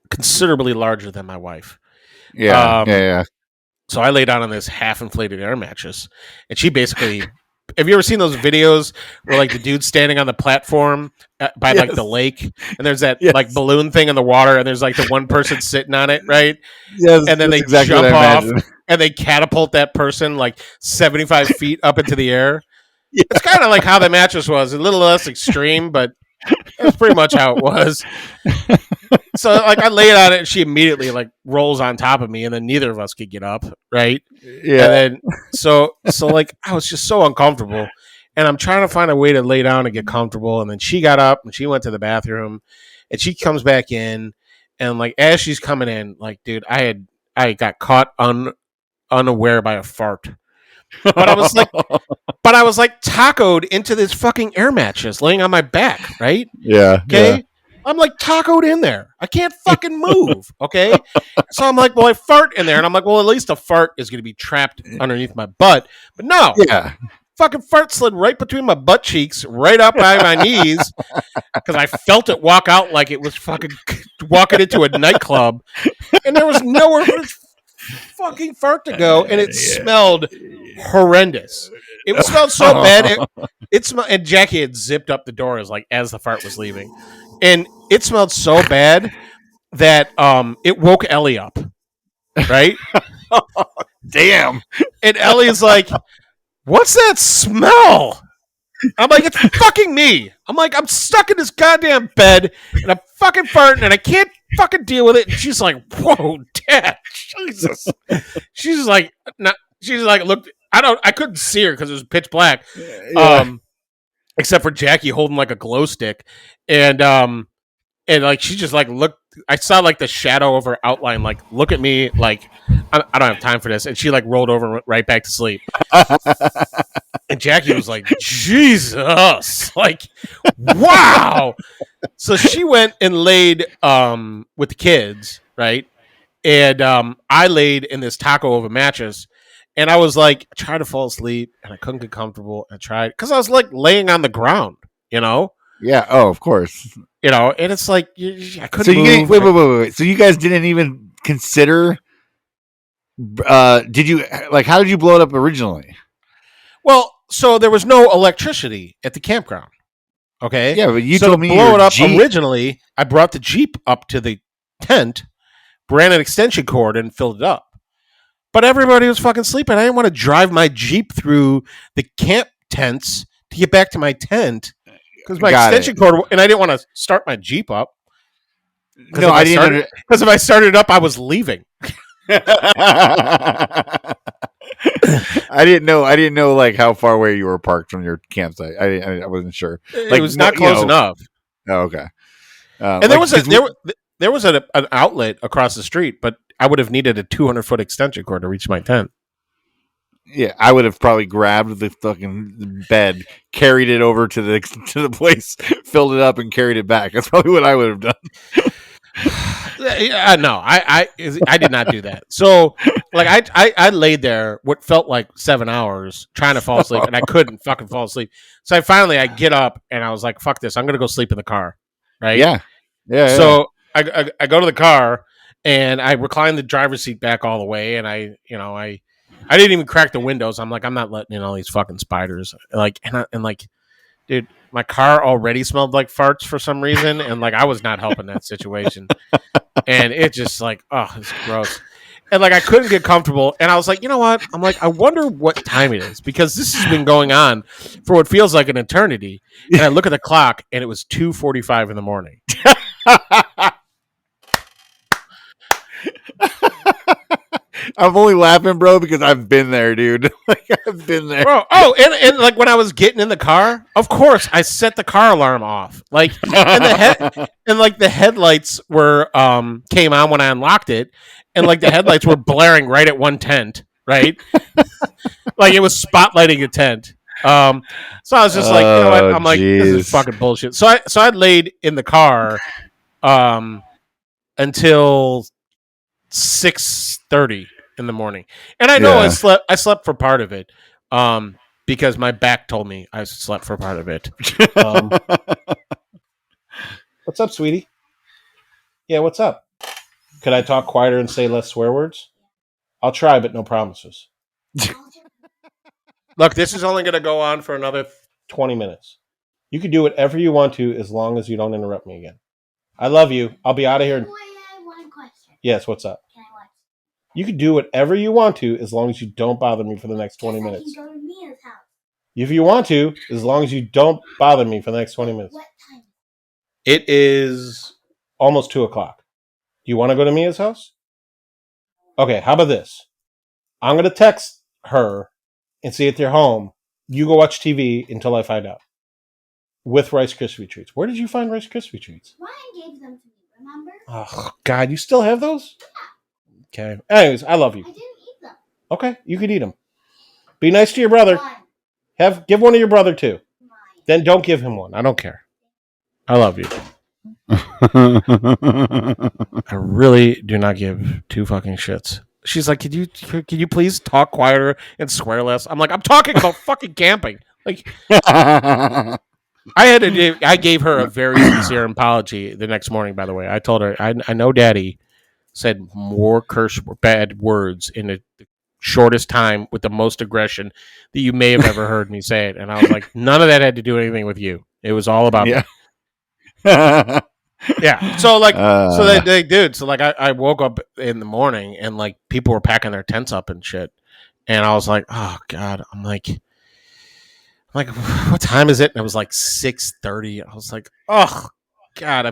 [SPEAKER 2] considerably larger than my wife.
[SPEAKER 3] Yeah, yeah.
[SPEAKER 2] So I lay down on this half-inflated air mattress, and she basically. Have you ever seen those videos where like the dude's standing on the platform by like the
[SPEAKER 3] Yes.
[SPEAKER 2] lake, and there's that
[SPEAKER 3] Yes.
[SPEAKER 2] like balloon thing in the water, and there's like the one person sitting on it, right?
[SPEAKER 3] Yes,
[SPEAKER 2] And then
[SPEAKER 3] that's
[SPEAKER 2] they
[SPEAKER 3] exactly what
[SPEAKER 2] jump
[SPEAKER 3] I
[SPEAKER 2] off
[SPEAKER 3] imagined.
[SPEAKER 2] and they catapult that person like 75 feet up into the air.
[SPEAKER 3] Yeah.
[SPEAKER 2] It's kind of like how the mattress was, a little less extreme, but that's pretty much how it was. So like I lay it on it, and she immediately like rolls on top of me, and then neither of us could get up, right?
[SPEAKER 3] Yeah.
[SPEAKER 2] And then so like I was just so uncomfortable, and I'm trying to find a way to lay down and get comfortable. And then she got up and she went to the bathroom, and she comes back in, and like as she's coming in, like dude, I got caught unaware by a fart, but I was like tacoed into this fucking air mattress, laying on my back, right?
[SPEAKER 3] Yeah.
[SPEAKER 2] Okay. I'm like tacoed in there. I can't fucking move. Okay. So I'm like, well, I fart in there. And I'm like, well, at least a fart is going to be trapped underneath my butt. But no,
[SPEAKER 3] Yeah.
[SPEAKER 2] fucking fart slid right between my butt cheeks, right up by my knees, because I felt it walk out like it was fucking walking into a nightclub. And there was nowhere for this fucking fart to go. And it smelled horrendous. It smelled so bad. It smelled, and Jackie had zipped up the door as the fart was leaving. And it smelled so bad that it woke Ellie up, right?
[SPEAKER 3] Damn.
[SPEAKER 2] And Ellie's like, "What's that smell?" I'm like, "It's fucking me." I'm like, "I'm stuck in this goddamn bed and I'm fucking farting and I can't fucking deal with it." And she's like, "Whoa, Dad, Jesus!" She's like, "Not." She's like, "Look, I couldn't see her because it was pitch black."
[SPEAKER 3] Yeah.
[SPEAKER 2] Except for Jackie holding like a glow stick, and like she just like looked. I saw like the shadow of her outline, like look at me, like I don't have time for this, and she like rolled over and went right back to sleep. And Jackie was like, Jesus, like wow. So she went and laid with the kids, right? And I laid in this taco of a mattress. And I was like, I tried to fall asleep and I couldn't get comfortable. I tried because I was like laying on the ground, you know?
[SPEAKER 3] Yeah. Oh, of course.
[SPEAKER 2] You know, and it's like I couldn't
[SPEAKER 3] So you
[SPEAKER 2] move.
[SPEAKER 3] wait. So you guys didn't even consider? Did you like? How did you blow it up originally?
[SPEAKER 2] Well, so there was no electricity at the campground. Okay.
[SPEAKER 3] Yeah, but you
[SPEAKER 2] so
[SPEAKER 3] told me
[SPEAKER 2] to blow
[SPEAKER 3] your
[SPEAKER 2] it up
[SPEAKER 3] Jeep.
[SPEAKER 2] originally, I brought the Jeep up to the tent, ran an extension cord, and filled it up. But everybody was fucking sleeping. I didn't want to drive my Jeep through the camp tents to get back to my tent because my extension cord, and I didn't want to start my Jeep up.
[SPEAKER 3] No, I didn't.
[SPEAKER 2] Because if I started it up, I was leaving.
[SPEAKER 3] I didn't know like how far away you were parked from your campsite. I wasn't sure. Like,
[SPEAKER 2] It was not close enough.
[SPEAKER 3] Oh, okay.
[SPEAKER 2] And there was an outlet across the street, but I would have needed a 200-foot extension cord to reach my tent.
[SPEAKER 3] Yeah, I would have probably grabbed the fucking bed, carried it over to the place, filled it up, and carried it back. That's probably what I would have done.
[SPEAKER 2] No, I did not do that. So, like, I laid there what felt like 7 hours trying to fall asleep, and I couldn't fucking fall asleep. So I get up, and I was like, "Fuck this! I'm gonna go sleep in the car." Right?
[SPEAKER 3] Yeah.
[SPEAKER 2] So I go to the car, and I recline the driver's seat back all the way, and I didn't even crack the windows. I'm like, I'm not letting in all these fucking spiders. Like, and like, dude, my car already smelled like farts for some reason, and like I was not helping that situation. And it just like, oh, it's gross. And like I couldn't get comfortable, and I was like, you know what? I'm like, I wonder what time it is because this has been going on for what feels like an eternity. And I look at the clock, and it was 2:45 in the morning.
[SPEAKER 3] I'm only laughing, bro, because I've been there, dude. Like I've been there.
[SPEAKER 2] Bro, and like when I was getting in the car, of course I set the car alarm off. Like and like the headlights were came on when I unlocked it, and like the headlights were blaring right at one tent, right? Like it was spotlighting a tent. So I was just like, you know what? I'm like, this is fucking bullshit. So I laid in the car until 6:30 in the morning. And I know I slept for part of it. because my back told me I slept for part of it. What's up, sweetie? Yeah, what's up? Could I talk quieter and say less swear words? I'll try, but no promises. Look, this is only going to go on for another 20 minutes. You can do whatever you want to as long as you don't interrupt me again. I love you. I'll be out of here.
[SPEAKER 4] Wait, I have one question.
[SPEAKER 2] Yes, what's up?
[SPEAKER 4] Can I watch?
[SPEAKER 2] You can do whatever you want to as long as you don't bother me for the next 20 minutes.
[SPEAKER 4] I can go to Mia's house.
[SPEAKER 2] If you want to, as long as you don't bother me for the next 20 minutes.
[SPEAKER 4] What time?
[SPEAKER 2] It is almost 2 o'clock. Do you want to go to Mia's house? Okay, how about this? I'm going to text her and see if they're home. You go watch TV until I find out. With Rice Krispie treats. Where did you find Rice Krispie treats?
[SPEAKER 4] Ryan gave them to me, remember?
[SPEAKER 2] Oh, God, you still have those? Okay. Anyways, I love you.
[SPEAKER 4] I didn't eat them.
[SPEAKER 2] Okay, you could eat them. Be nice to your brother.
[SPEAKER 4] One.
[SPEAKER 2] Give one to your brother, too.
[SPEAKER 4] Mine.
[SPEAKER 2] Then don't give him one. I don't care. I love you. I really do not give two fucking shits. She's like, can you please talk quieter and swear less? I'm like, I'm talking about fucking camping. Like, I gave her a very sincere apology the next morning, by the way. I told her, I know Daddy said more bad words in the shortest time with the most aggression that you may have ever heard me say it. And I was like, none of that had to do anything with you. It was all about me. Yeah. So like, I woke up in the morning and like people were packing their tents up and shit. And I was like, oh God, I'm like, what time is it? And it was like 6:30. I was like, oh God,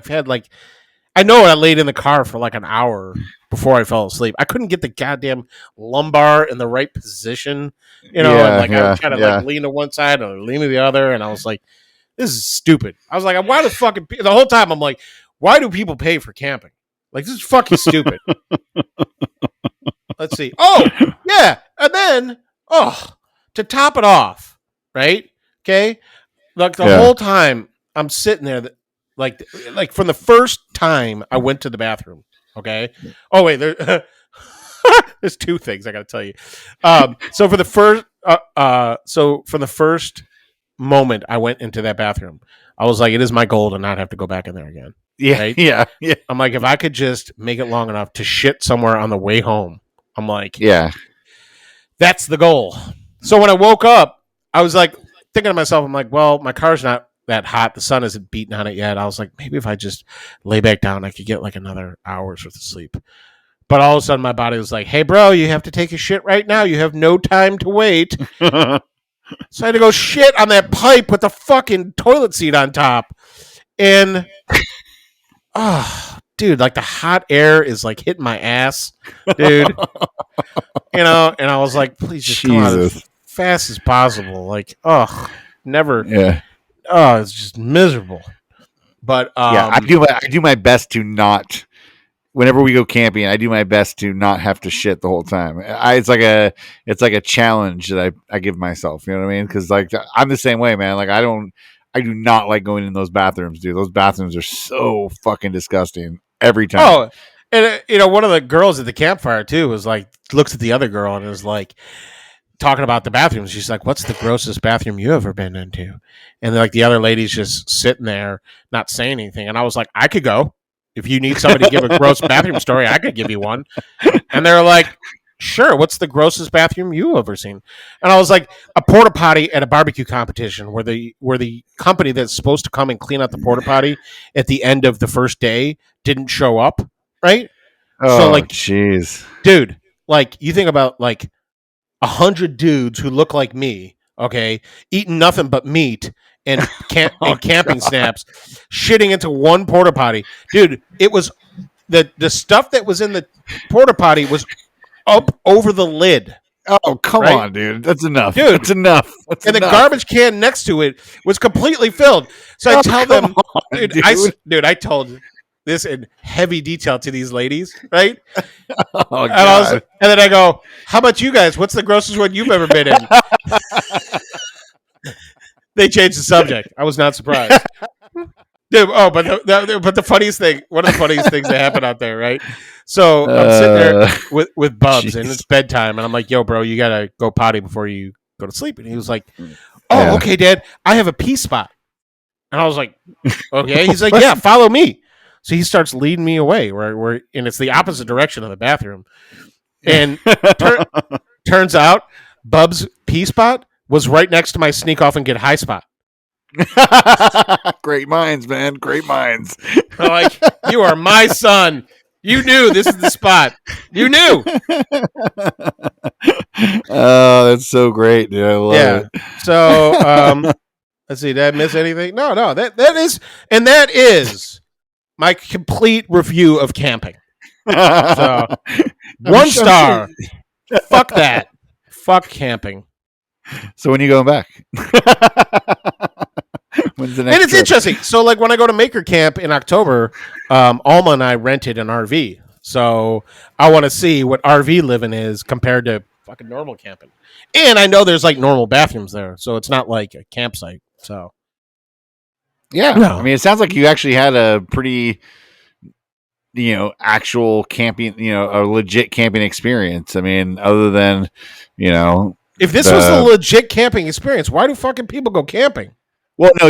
[SPEAKER 2] I know I laid in the car for like an hour before I fell asleep. I couldn't get the goddamn lumbar in the right position, and I was trying to like lean to one side or lean to the other. And I was like, this is stupid. I was like, why the fucking, the whole time I'm like, why do people pay for camping? Like, this is fucking stupid. Let's see. Oh, yeah. And then, to top it off, right? Okay. Like the whole time I'm sitting there, like from the first time I went to the bathroom. Okay. Oh, wait, there's two things I got to tell you. So for the first moment I went into that bathroom, I was like, it is my goal to not have to go back in there again.
[SPEAKER 3] Yeah,
[SPEAKER 2] right?
[SPEAKER 3] yeah.
[SPEAKER 2] I'm like, if I could just make it long enough to shit somewhere on the way home, I'm like, that's the goal. So when I woke up, I was like thinking to myself, I'm like, well, my car's not that hot. The sun isn't beating on it yet. I was like, maybe if I just lay back down, I could get like another hour's worth of sleep. But all of a sudden my body was like, hey, bro, you have to take a shit right now. You have no time to wait. So I had to go shit on that pipe with the fucking toilet seat on top. And, dude, like the hot air is like hitting my ass, dude. And I was like, please just come out as fast as possible. Like, never.
[SPEAKER 3] Yeah.
[SPEAKER 2] Oh, it's just miserable. But
[SPEAKER 3] I do my best to not. Whenever we go camping, I do my best to not have to shit the whole time. It's like a challenge that I give myself. You know what I mean? Because like I'm the same way, man. Like I do not like going in those bathrooms, dude. Those bathrooms are so fucking disgusting every time.
[SPEAKER 2] Oh, and one of the girls at the campfire too was like looks at the other girl and is like talking about the bathrooms. She's like, "What's the grossest bathroom you ever been into?" And like the other lady's just sitting there not saying anything. And I was like, I could go. If you need somebody to give a gross bathroom story, I could give you one. And they're like, sure, what's the grossest bathroom you ever seen? And I was like, a porta potty at a barbecue competition where the company that's supposed to come and clean out the porta potty at the end of the first day didn't show up, right?
[SPEAKER 3] Oh,
[SPEAKER 2] so like,
[SPEAKER 3] jeez.
[SPEAKER 2] Dude, like you think about like 100 dudes who look like me, okay, eating nothing but meat and camping snaps, shitting into one porta potty, dude. It was the stuff that was in the porta potty was up over the lid.
[SPEAKER 3] Oh, come on, dude. That's enough.
[SPEAKER 2] Dude,
[SPEAKER 3] that's enough. That's
[SPEAKER 2] and
[SPEAKER 3] enough.
[SPEAKER 2] The garbage can next to it was completely filled. So I tell them, I told this in heavy detail to these ladies, right?
[SPEAKER 3] Oh, God.
[SPEAKER 2] And then I go, how about you guys? What's the grossest one you've ever been in? They changed the subject. I was not surprised. Dude, but the funniest thing, one of the funniest things that happened out there, right? So I'm sitting there with Bubs, and it's bedtime, and I'm like, yo, bro, you got to go potty before you go to sleep. And he was like, "Oh, okay, Dad, I have a pee spot." And I was like, "Okay." He's like, "Yeah, follow me." So he starts leading me away, and it's the opposite direction of the bathroom. And turns out, Bub's pee spot was right next to my sneak off and get high spot.
[SPEAKER 3] Great minds, man. Great minds.
[SPEAKER 2] I'm like, you are my son. You knew this is the spot. You knew.
[SPEAKER 3] Oh, that's so great, dude. I love it.
[SPEAKER 2] So, let's see. Did I miss anything? No. That is my complete review of camping. So, one star. Fuck that. Fuck camping.
[SPEAKER 3] So when are you going back? When's the next
[SPEAKER 2] And it's
[SPEAKER 3] trip?
[SPEAKER 2] interesting. So, like when I go to Maker Camp in October, Alma and I rented an RV. So I want to see what RV living is compared to fucking normal camping. And I know there's like normal bathrooms there, so it's not like a campsite. So
[SPEAKER 3] Yeah.
[SPEAKER 2] No.
[SPEAKER 3] I mean, it sounds like you actually had a pretty, actual camping, a legit camping experience. I mean, other than,
[SPEAKER 2] if this was a legit camping experience, why do fucking people go camping?
[SPEAKER 3] well, no,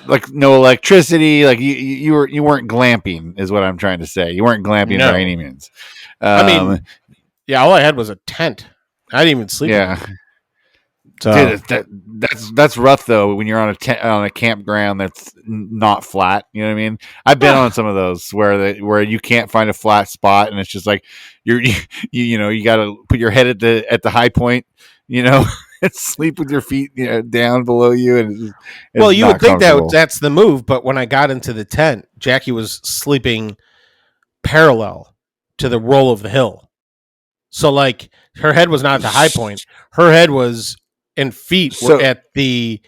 [SPEAKER 3] like no electricity, like you weren't glamping is what I'm trying to say. You weren't glamping
[SPEAKER 2] No.
[SPEAKER 3] by any means.
[SPEAKER 2] All I had was a tent. I didn't even sleep.
[SPEAKER 3] Yeah.
[SPEAKER 2] So.
[SPEAKER 3] Dude, that's rough though when you're on a campground that's not flat. You know what I mean? I've been on some of those where you can't find a flat spot and it's just like you got to put your head at the high point. And sleep with your feet down below you. And it's
[SPEAKER 2] you would think that's the move, but when I got into the tent, Jackie was sleeping parallel to the roll of the hill. So like her head was not at the high point. Her head was and feet were at the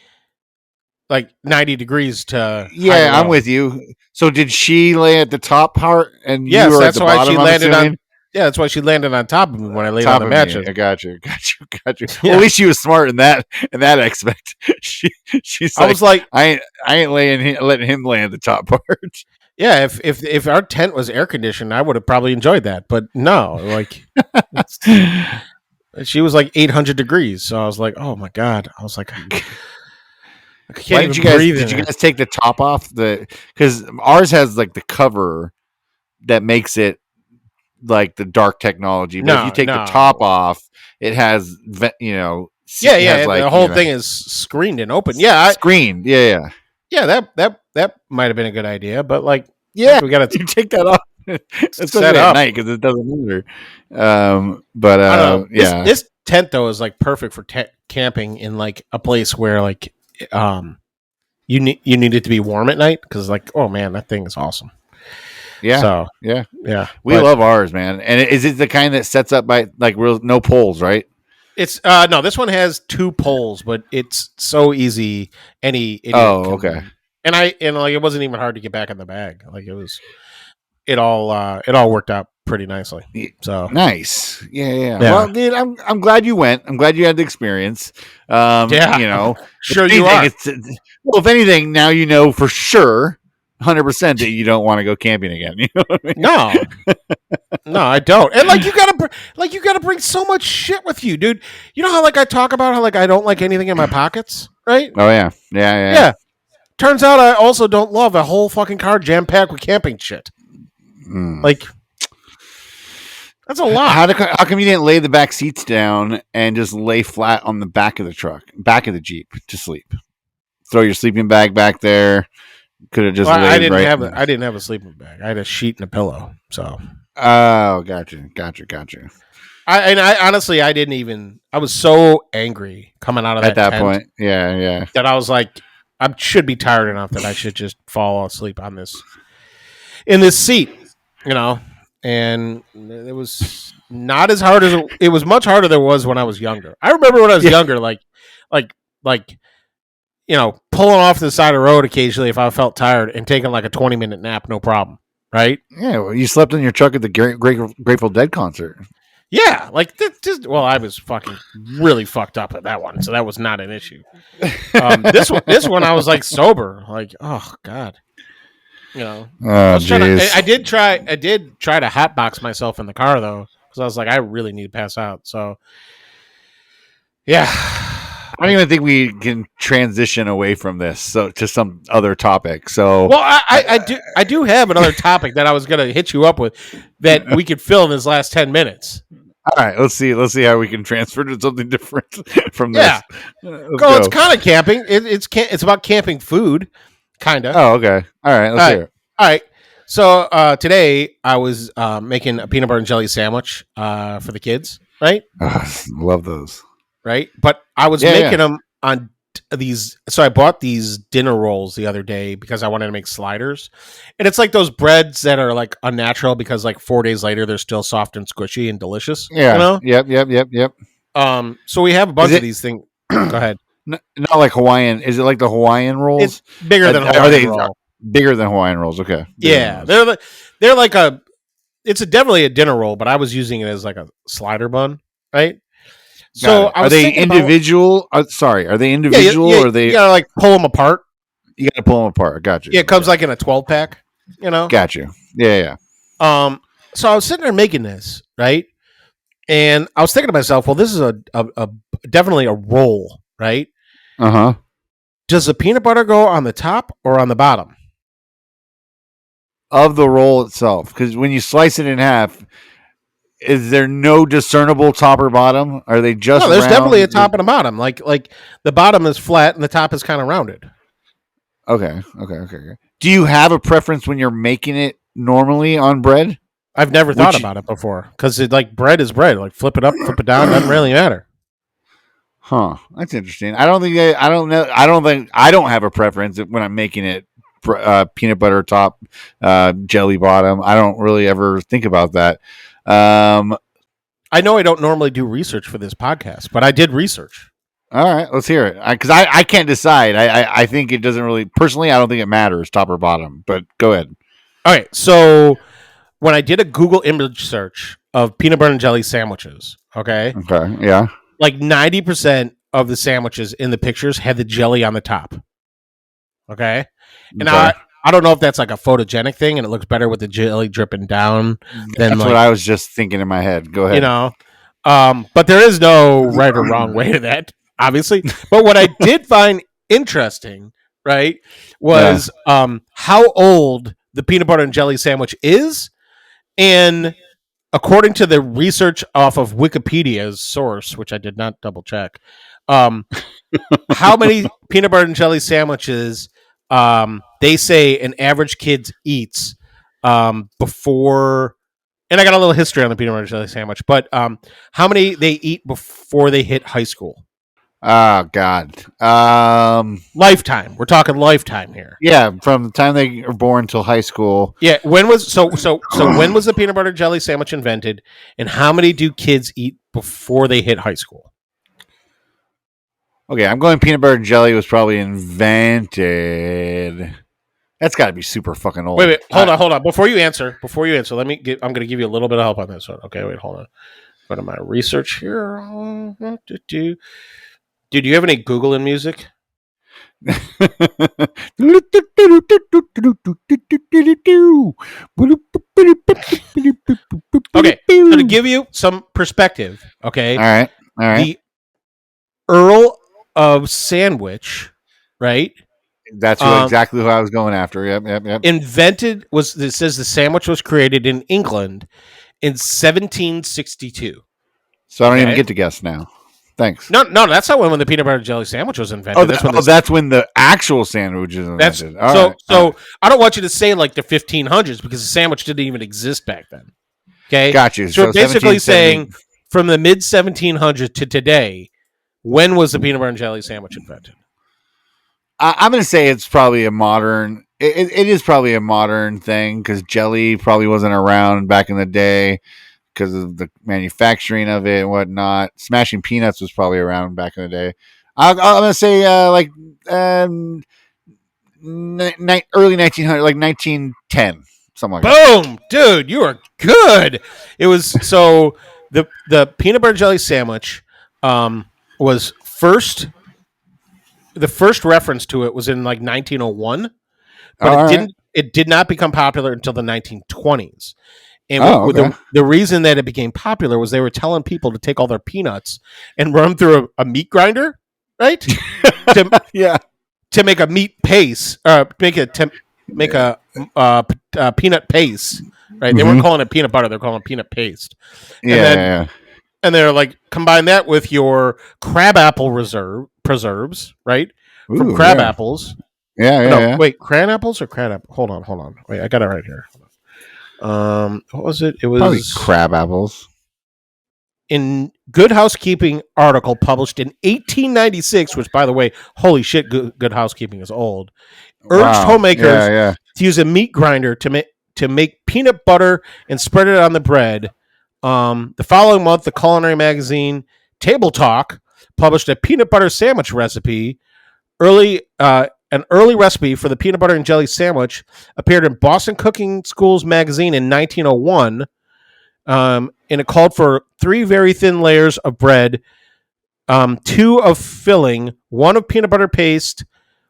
[SPEAKER 2] like 90 degrees to
[SPEAKER 3] I'm with you. So did she lay at the top part and
[SPEAKER 2] yes,
[SPEAKER 3] you were
[SPEAKER 2] that's
[SPEAKER 3] at the
[SPEAKER 2] why
[SPEAKER 3] bottom,
[SPEAKER 2] she landed on that's why she landed on top of me when I laid on the mattress.
[SPEAKER 3] I got you.
[SPEAKER 2] Yeah.
[SPEAKER 3] Well, at least she was smart in that aspect. She's
[SPEAKER 2] I was like,
[SPEAKER 3] I ain't letting him lay at the top part.
[SPEAKER 2] Yeah, if our tent was air conditioned, I would have probably enjoyed that. But no, like she was like 800 degrees, so I was like, oh my god, I was like, I can't even breathe.
[SPEAKER 3] Did you guys take the top off because ours has like the cover that makes it like the dark technology, but if you take the top off, it has the
[SPEAKER 2] whole thing is screened and open.
[SPEAKER 3] Screened. Yeah.
[SPEAKER 2] That might have been a good idea, but like,
[SPEAKER 3] yeah,
[SPEAKER 2] we got to
[SPEAKER 3] you take that off. Especially
[SPEAKER 2] set
[SPEAKER 3] at
[SPEAKER 2] up
[SPEAKER 3] night because it doesn't matter.
[SPEAKER 2] This tent though is like perfect for camping in like a place where like you need it to be warm at night because like, oh man, that thing is awesome.
[SPEAKER 3] Yeah.
[SPEAKER 2] So
[SPEAKER 3] yeah.
[SPEAKER 2] We
[SPEAKER 3] love ours, man. And is it the kind that sets up by like no poles, right?
[SPEAKER 2] It's no. This one has 2 poles, but it's so easy. Any idiot
[SPEAKER 3] okay.
[SPEAKER 2] And like it wasn't even hard to get back in the bag. Like it all worked out pretty nicely. So
[SPEAKER 3] nice. Yeah. Well, dude, I'm glad you went. I'm glad you had the experience.
[SPEAKER 2] Sure you are.
[SPEAKER 3] Well, if anything, now you know for sure. 100% that you don't want to go camping again. You know what I mean?
[SPEAKER 2] No, I don't. And like you gotta bring so much shit with you, dude. You know how like I talk about how like I don't like anything in my pockets, right?
[SPEAKER 3] Oh yeah.
[SPEAKER 2] Turns out I also don't love a whole fucking car jam packed with camping shit. Like that's a lot.
[SPEAKER 3] How come you didn't lay the back seats down and just lay flat on the back of the Jeep to sleep? Throw your sleeping bag back there. Could have just.
[SPEAKER 2] I didn't have a sleeping bag. I had a sheet and a pillow. So.
[SPEAKER 3] Oh, gotcha.
[SPEAKER 2] I honestly, I didn't even. I was so angry coming out of that
[SPEAKER 3] at that
[SPEAKER 2] tent
[SPEAKER 3] point. Yeah.
[SPEAKER 2] That I was like, I should be tired enough that I should just fall asleep on this in this seat, And it was not as hard as it was. Much harder than it was when I was younger. I remember when I was younger, like. Pulling off to the side of the road occasionally if I felt tired and taking like a 20-minute nap, no problem. Right?
[SPEAKER 3] Yeah. Well, you slept in your truck at the Grateful Dead concert.
[SPEAKER 2] Yeah. Like, I was fucking really fucked up at that one. So that was not an issue. This one, I was like sober. Like, oh, God. I did try to hotbox myself in the car though. Because I was like, I really need to pass out. So Yeah.
[SPEAKER 3] I don't even think we can transition away from this to some other topic. So,
[SPEAKER 2] well, I do have another topic that I was going to hit you up with that we could fill in this last 10 minutes.
[SPEAKER 3] All right, let's see how we can transfer to something different from
[SPEAKER 2] Yeah.
[SPEAKER 3] this.
[SPEAKER 2] It's kind of camping. It's about camping food, kind of.
[SPEAKER 3] Oh, okay. All right, let's hear it.
[SPEAKER 2] All right. So today I was making a peanut butter and jelly sandwich for the kids, right?
[SPEAKER 3] Love those.
[SPEAKER 2] Right. But I was making them on these. So I bought these dinner rolls the other day because I wanted to make sliders. And it's like those breads that are like unnatural because like 4 days later, they're still soft and squishy and delicious.
[SPEAKER 3] Yeah.
[SPEAKER 2] You know?
[SPEAKER 3] Yep.
[SPEAKER 2] So we have a bunch of these things. Go ahead.
[SPEAKER 3] Not like Hawaiian. Is it like the Hawaiian rolls?
[SPEAKER 2] It's bigger than Hawaiian
[SPEAKER 3] Are they
[SPEAKER 2] roll.
[SPEAKER 3] bigger than Hawaiian rolls? Okay.
[SPEAKER 2] Yeah, they're like it's definitely a dinner roll, but I was using it as like a slider bun, right? So
[SPEAKER 3] are they individual? Are they individual or are they?
[SPEAKER 2] You gotta like pull them apart.
[SPEAKER 3] You gotta pull them apart. Gotcha.
[SPEAKER 2] Yeah, it comes like in a 12-pack. You know.
[SPEAKER 3] Gotcha. Yeah.
[SPEAKER 2] So I was sitting there making this, right? And I was thinking to myself, well, this is a definitely a roll, right?
[SPEAKER 3] Uh-huh.
[SPEAKER 2] Does the peanut butter go on the top or on the bottom?
[SPEAKER 3] Of the roll itself. Because when you slice it in half, is there no discernible top or bottom? Are they just
[SPEAKER 2] No, there's
[SPEAKER 3] round?
[SPEAKER 2] definitely a top and a bottom. Like the bottom is flat and the top is kind of rounded.
[SPEAKER 3] Okay. Do you have a preference when you're making it normally on bread?
[SPEAKER 2] I've never thought about it before because like bread is bread. Like flip it up, flip it down, doesn't really matter.
[SPEAKER 3] Huh? That's interesting. I don't think I don't have a preference when I'm making it peanut butter top, jelly bottom. I don't really ever think about that.
[SPEAKER 2] I know I don't normally do research for this podcast, but I did research.
[SPEAKER 3] All right, let's hear it. Because I can't decide. I think it doesn't really. Personally, I don't think it matters top or bottom. But go ahead.
[SPEAKER 2] All right, so when I did a Google image search of peanut butter and jelly sandwiches, okay,
[SPEAKER 3] yeah,
[SPEAKER 2] like 90% of the sandwiches in the pictures had the jelly on the top. Okay, and I don't know if that's like a photogenic thing, and it looks better with the jelly dripping down.
[SPEAKER 3] That's what I was just thinking in my head. Go ahead.
[SPEAKER 2] You know, but there is no right or wrong way to that, obviously. But what I did find interesting, right, was how old the peanut butter and jelly sandwich is. And according to the research off of Wikipedia's source, which I did not double check, how many peanut butter and jelly sandwiches they say an average kid eats before, and I got a little history on the peanut butter and jelly sandwich, but how many they eat before they hit high school?
[SPEAKER 3] Oh God.
[SPEAKER 2] Lifetime. We're talking lifetime here.
[SPEAKER 3] Yeah, from the time they are born till high school.
[SPEAKER 2] Yeah. When was when was the peanut butter jelly sandwich invented, and how many do kids eat before they hit high school?
[SPEAKER 3] Okay, I'm going peanut butter and jelly was probably invented. That's got to be super fucking old.
[SPEAKER 2] Wait, hold on. Before you answer, I'm going to give you a little bit of help on this one. Okay, wait, hold on. Go to my research here. Dude, do you have any Googling music? Okay, so to give you some perspective, okay?
[SPEAKER 3] All right.
[SPEAKER 2] The Earl of Sandwich, right?
[SPEAKER 3] That's exactly who I was going after. Yep.
[SPEAKER 2] It says the sandwich was created in England in 1762.
[SPEAKER 3] So I don't even get to guess now. Thanks.
[SPEAKER 2] No, that's not when the peanut butter and jelly sandwich was invented.
[SPEAKER 3] That's when the actual sandwich is invented.
[SPEAKER 2] So I don't want you to say like the 1500s because the sandwich didn't even exist back then. Okay,
[SPEAKER 3] got you.
[SPEAKER 2] So basically saying from the mid 1700s to today, when was the peanut butter and jelly sandwich invented?
[SPEAKER 3] I'm going to say it's probably a modern. It is probably a modern thing because jelly probably wasn't around back in the day because of the manufacturing of it and whatnot. Smashing peanuts was probably around back in the day. I'm going to say early 1900, like 1910, something like that.
[SPEAKER 2] Boom, dude, you are good. It was so the peanut butter jelly sandwich was first. The first reference to it was in like 1901, but it did not become popular until the 1920s. And
[SPEAKER 3] okay.
[SPEAKER 2] the reason that it became popular was they were telling people to take all their peanuts and run them through a meat grinder, right?
[SPEAKER 3] Yeah.
[SPEAKER 2] To make a meat paste, make a peanut paste, right? They weren't calling it peanut butter; they're calling it peanut paste. And then and they're like combine that with your crabapple preserves, right? From crab apples.
[SPEAKER 3] Yeah.
[SPEAKER 2] Wait, crab apples or crab apple? Hold on. Wait, I got it right here. What was it? It was
[SPEAKER 3] Probably crab apples.
[SPEAKER 2] In Good Housekeeping article published in 1896, which, by the way, holy shit, Good Housekeeping is old. Urged homemakers to use a meat grinder to make peanut butter and spread it on the bread. The following month, the culinary magazine Table Talk published a peanut butter sandwich recipe. An early recipe for the peanut butter and jelly sandwich appeared in Boston Cooking School's magazine in 1901. And it called for 3 very thin layers of bread, 2 of filling, 1 of peanut butter paste,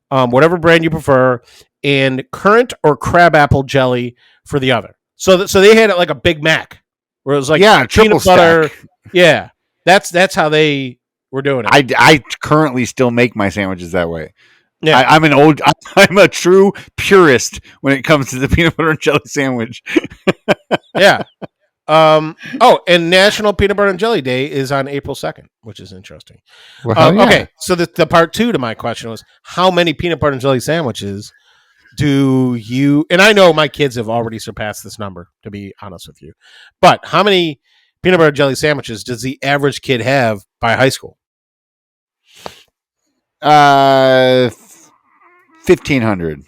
[SPEAKER 2] whatever brand you prefer, and currant or crabapple jelly for the other. So they had it like a Big Mac, where it was like
[SPEAKER 3] triple
[SPEAKER 2] peanut butter.
[SPEAKER 3] Stack.
[SPEAKER 2] Yeah, that's how they were doing it.
[SPEAKER 3] I currently still make my sandwiches that way.
[SPEAKER 2] Yeah,
[SPEAKER 3] I'm a true purist when it comes to the peanut butter and jelly sandwich.
[SPEAKER 2] yeah. And National Peanut Butter and Jelly Day is on April 2nd, which is interesting.
[SPEAKER 3] Well,
[SPEAKER 2] Okay, so the part 2 to my question was, how many peanut butter and jelly sandwiches do you, and I know my kids have already surpassed this number, to be honest with you, but how many peanut butter and jelly sandwiches does the average kid have by high school?
[SPEAKER 3] 1,500.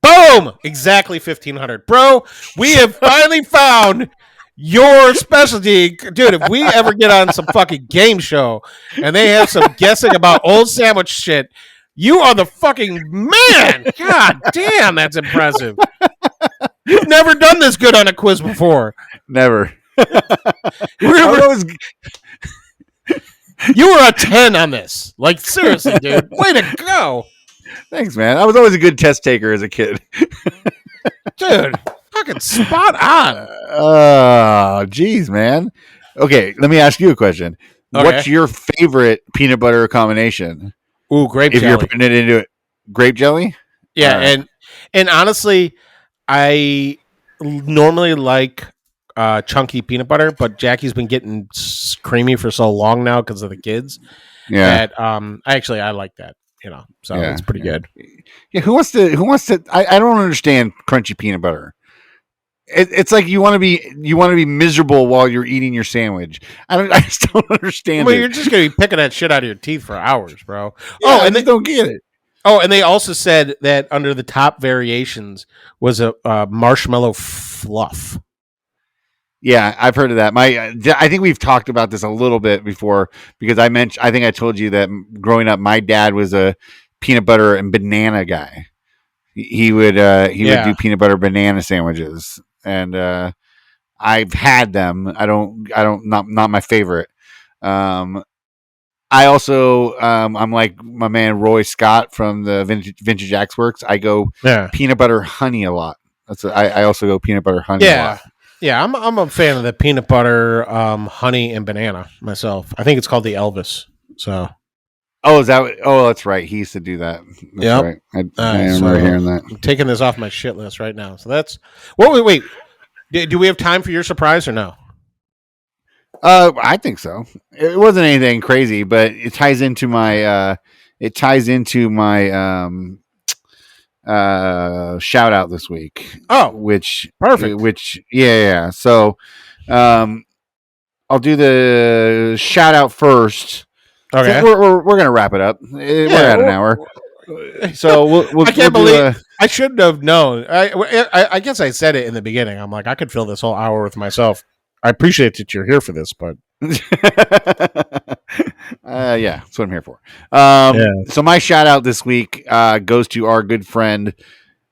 [SPEAKER 2] Boom! Exactly 1,500. Bro, we have finally found your specialty. Dude, if we ever get on some fucking game show and they have some guessing about old sandwich shit, you are the fucking man. God damn, that's impressive. You've never done this good on a quiz before.
[SPEAKER 3] Never.
[SPEAKER 2] You were a 10 on this. Like, seriously, dude. Way to go.
[SPEAKER 3] Thanks, man. I was always a good test taker as a kid.
[SPEAKER 2] Dude, fucking spot on.
[SPEAKER 3] Oh, geez, man. Okay, let me ask you a question. Okay. What's your favorite peanut butter combination?
[SPEAKER 2] Ooh, grape jelly.
[SPEAKER 3] If you're putting it into it. Grape jelly?
[SPEAKER 2] Yeah, and honestly, I normally like chunky peanut butter, but Jackie's been getting creamy for so long now because of the kids.
[SPEAKER 3] Yeah.
[SPEAKER 2] That I like that. So it's pretty good.
[SPEAKER 3] Yeah, who wants to I don't understand crunchy peanut butter. It's like you want to be miserable while you're eating your sandwich. I just don't understand.
[SPEAKER 2] Well, you're just gonna be picking that shit out of your teeth for hours, bro.
[SPEAKER 3] Yeah, and they don't get it.
[SPEAKER 2] Oh, and they also said that under the top variations was a marshmallow fluff.
[SPEAKER 3] Yeah, I've heard of that. I think we've talked about this a little bit before because I think I told you that growing up, my dad was a peanut butter and banana guy. He would do peanut butter banana sandwiches, and I've had them. Not my favorite. I also I'm like my man Roy Scott from the Vintage Axe Works. I go peanut butter honey a lot. I also go peanut butter honey a lot.
[SPEAKER 2] Yeah, I'm a fan of the peanut butter, honey, and banana myself. I think it's called the Elvis. So,
[SPEAKER 3] that's right. He used to do that. That's right. I remember hearing that.
[SPEAKER 2] I'm taking this off my shit list right now. So that's. Wait. Do we have time for your surprise or no?
[SPEAKER 3] I think so. It wasn't anything crazy, but it ties into my. Shout out this week.
[SPEAKER 2] Oh,
[SPEAKER 3] which
[SPEAKER 2] perfect.
[SPEAKER 3] Yeah. So, I'll do the shout out first.
[SPEAKER 2] Okay,
[SPEAKER 3] we're gonna wrap it up. We're at an hour, so we'll
[SPEAKER 2] I can't believe I shouldn't have known. I guess I said it in the beginning. I'm like, I could fill this whole hour with myself. I appreciate that you're here for this, but
[SPEAKER 3] yeah, that's what I'm here for. So my shout out this week goes to our good friend,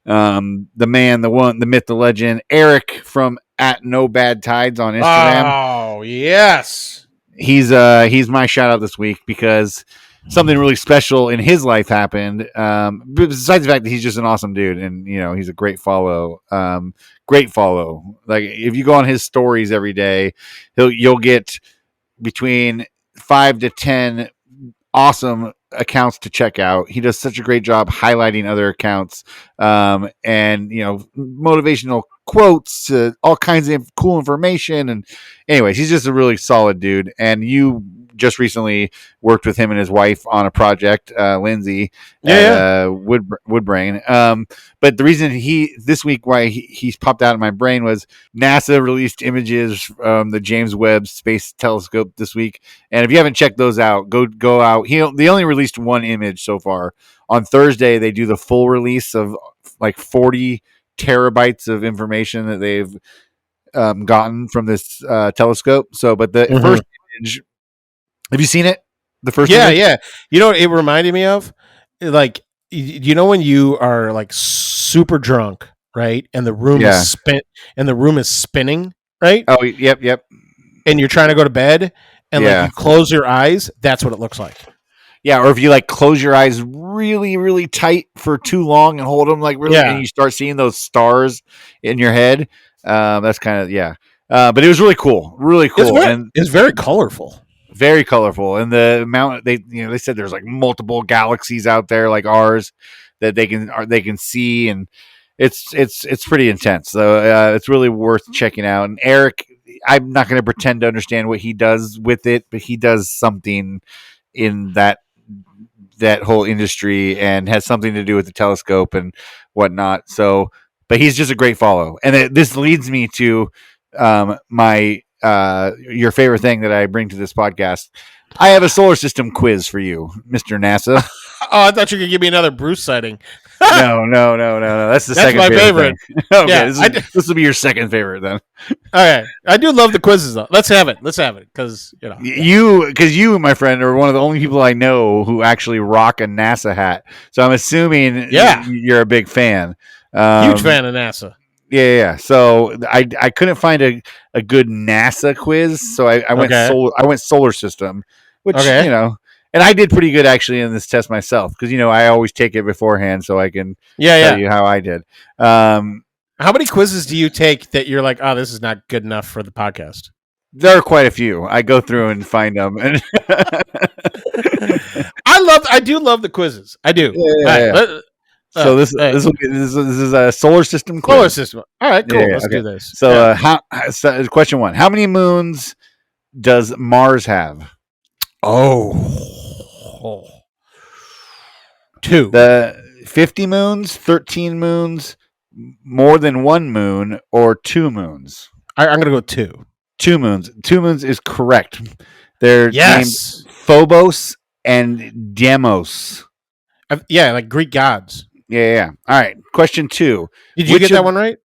[SPEAKER 3] the man, the one, the myth, the legend, Eric from @NoBadTides on Instagram.
[SPEAKER 2] Oh yes,
[SPEAKER 3] he's my shout out this week because something really special in his life happened. Besides the fact that he's just an awesome dude, and he's a great follow. Great follow. Like if you go on his stories every day, you'll get between 5 to 10 awesome accounts to check out. He does such a great job highlighting other accounts, and motivational quotes, all kinds of cool information. And anyways, he's just a really solid dude. And you just recently worked with him and his wife on a project, Lindsay, at Woodbrain. But the reason this week why he's popped out of my brain was NASA released images from the James Webb Space Telescope this week. And if you haven't checked those out, go out. They only released one image so far. On Thursday, they do the full release of like 40 terabytes of information that they've gotten from this telescope. So, but the first image, have you seen it? The first image?
[SPEAKER 2] Yeah. You know what it reminded me of? Like, when you are like super drunk, right? And the room is spinning, right?
[SPEAKER 3] Oh, yep.
[SPEAKER 2] And you're trying to go to bed, and like you close your eyes, that's what it looks like.
[SPEAKER 3] Yeah, or if you like close your eyes really, really tight for too long and hold them like really, and you start seeing those stars in your head. That's kind of but it was really cool, and
[SPEAKER 2] it's very colorful.
[SPEAKER 3] Very colorful, and the amount they said there's like multiple galaxies out there like ours that they can see, and it's pretty intense. So it's really worth checking out. And Eric, I'm not going to pretend to understand what he does with it, but he does something in that whole industry and has something to do with the telescope and whatnot. So, but he's just a great follow, and this leads me to my. Your favorite thing that I bring to this podcast. I have a solar system quiz for you, Mr. NASA.
[SPEAKER 2] Oh, I thought you could give me another Bruce sighting.
[SPEAKER 3] No. That's second
[SPEAKER 2] my favorite.
[SPEAKER 3] Okay, yeah, this will be your second favorite then.
[SPEAKER 2] Okay, I do love the quizzes though. Let's have it because
[SPEAKER 3] you, my friend, are one of the only people I know who actually rock a NASA hat. So I'm assuming you're a big fan.
[SPEAKER 2] Huge fan of NASA.
[SPEAKER 3] Yeah. So I couldn't find a good NASA quiz, so I went solar system, which and I did pretty good actually in this test myself because I always take it beforehand so I can tell you how I did.
[SPEAKER 2] How many quizzes do you take that you're like, oh, this is not good enough for the podcast?
[SPEAKER 3] There are quite a few. I go through and find them.
[SPEAKER 2] I do love the quizzes. I do.
[SPEAKER 3] Yeah. So this is a solar system quiz.
[SPEAKER 2] Solar system. All right, cool. Let's do this.
[SPEAKER 3] So, question 1: how many moons does Mars have?
[SPEAKER 2] Oh, 2.
[SPEAKER 3] The 50 moons, 13 moons, more than 1 moon, or 2 moons?
[SPEAKER 2] I'm going to go 2.
[SPEAKER 3] 2 moons. 2 moons is correct. They're named Phobos and Deimos.
[SPEAKER 2] Like Greek gods.
[SPEAKER 3] Yeah. All right. Question 2.
[SPEAKER 2] Did you get that one right?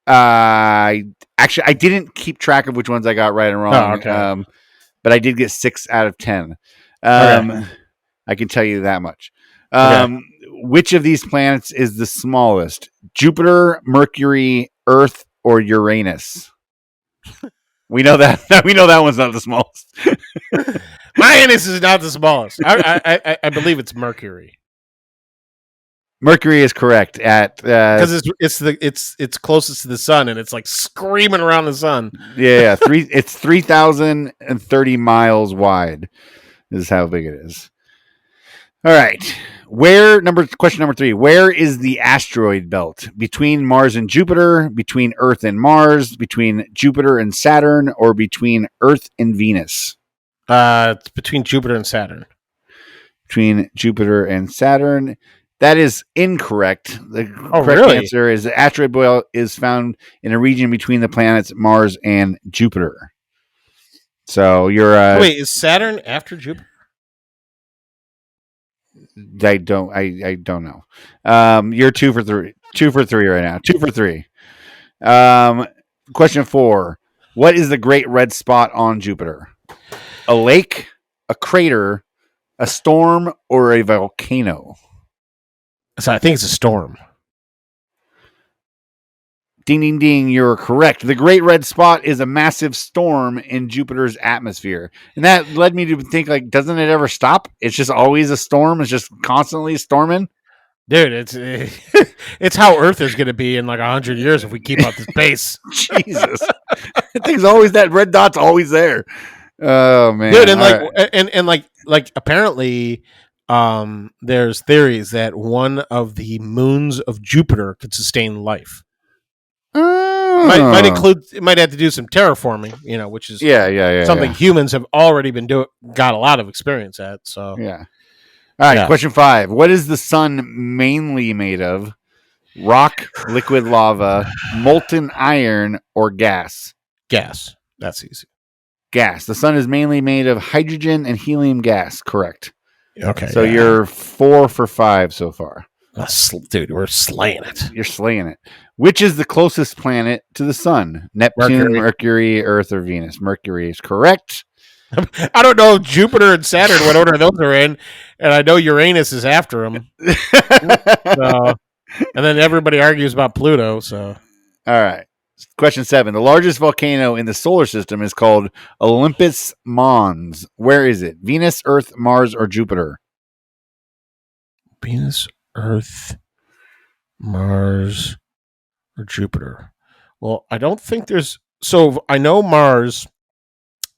[SPEAKER 3] Actually, I didn't keep track of which ones I got right and wrong.
[SPEAKER 2] Oh, okay.
[SPEAKER 3] But I did get 6 out of 10.
[SPEAKER 2] Okay.
[SPEAKER 3] I can tell you that much. Which of these planets is the smallest? Jupiter, Mercury, Earth, or Uranus? We know that. We know that one's not the smallest.
[SPEAKER 2] Uranus is not the smallest. I believe it's Mercury.
[SPEAKER 3] Mercury is correct at
[SPEAKER 2] because it's closest to the sun and it's like screaming around the sun.
[SPEAKER 3] Yeah, it's 3,030 miles wide. This is how big it is. All right, question number 3? Where is the asteroid belt? Between Mars and Jupiter, between Earth and Mars, between Jupiter and Saturn, or between Earth and Venus?
[SPEAKER 2] It's between Jupiter and Saturn.
[SPEAKER 3] Between Jupiter and Saturn. That is incorrect. The correct answer is the asteroid belt is found in a region between the planets Mars and Jupiter. So you're
[SPEAKER 2] wait, is Saturn after Jupiter?
[SPEAKER 3] I don't know. You're 2 for 3. 2 for 3 right now. 2 for 3. Question 4. What is the great red spot on Jupiter? A lake, a crater, a storm, or a volcano?
[SPEAKER 2] So I think it's a storm.
[SPEAKER 3] Ding, ding, ding. You're correct. The Great Red Spot is a massive storm in Jupiter's atmosphere. And that led me to think, like, doesn't it ever stop? It's just always a storm. It's just constantly storming.
[SPEAKER 2] Dude, it's it's how Earth is going to be in like 100 years if we keep up this pace.
[SPEAKER 3] Jesus. I think it's always that red dot's always there. Oh, man.
[SPEAKER 2] Dude, and like apparently there's theories that one of the moons of Jupiter could sustain life. Might include, it might have to do some terraforming, which is something humans have already been got a lot of experience at. So
[SPEAKER 3] yeah. All right, question 5. What is the sun mainly made of? Rock, liquid lava, molten iron, or gas?
[SPEAKER 2] Gas. That's easy.
[SPEAKER 3] Gas. The sun is mainly made of hydrogen and helium gas. Correct.
[SPEAKER 2] Okay.
[SPEAKER 3] So you're 4 for 5 so far.
[SPEAKER 2] Dude, we're slaying it.
[SPEAKER 3] You're slaying it. Which is the closest planet to the sun? Neptune, Mercury, Earth, or Venus? Mercury is correct.
[SPEAKER 2] I don't know Jupiter and Saturn, what order those are in, and I know Uranus is after them. And then everybody argues about Pluto. So,
[SPEAKER 3] all right. Question 7. The largest volcano in the solar system is called Olympus Mons. Where is it? Venus, Earth, Mars, or Jupiter?
[SPEAKER 2] Venus, Earth, Mars, or Jupiter. Well, I don't think there's. So I know Mars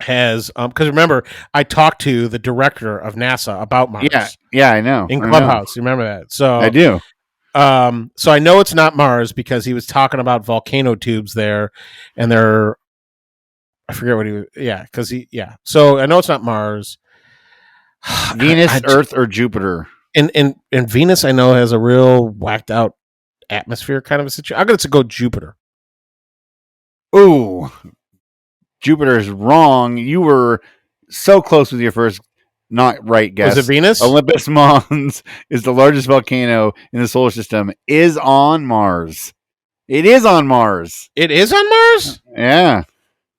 [SPEAKER 2] has, because remember, I talked to the director of NASA about Mars.
[SPEAKER 3] Yeah, I know.
[SPEAKER 2] In Clubhouse, you remember that? So
[SPEAKER 3] I do.
[SPEAKER 2] So I know it's not Mars because he was talking about volcano tubes there, and they're, I forget what he was. Yeah, because So I know it's not Mars.
[SPEAKER 3] Venus, Earth, or Jupiter.
[SPEAKER 2] And Venus, I know, has a real whacked out atmosphere kind of a situation. I'm going to go Jupiter.
[SPEAKER 3] Ooh, Jupiter is wrong. You were so close with your first not right guess.
[SPEAKER 2] Was it Venus?
[SPEAKER 3] Olympus Mons is the largest volcano in the solar system. Is on Mars. It is on Mars.
[SPEAKER 2] It is on Mars?
[SPEAKER 3] Yeah.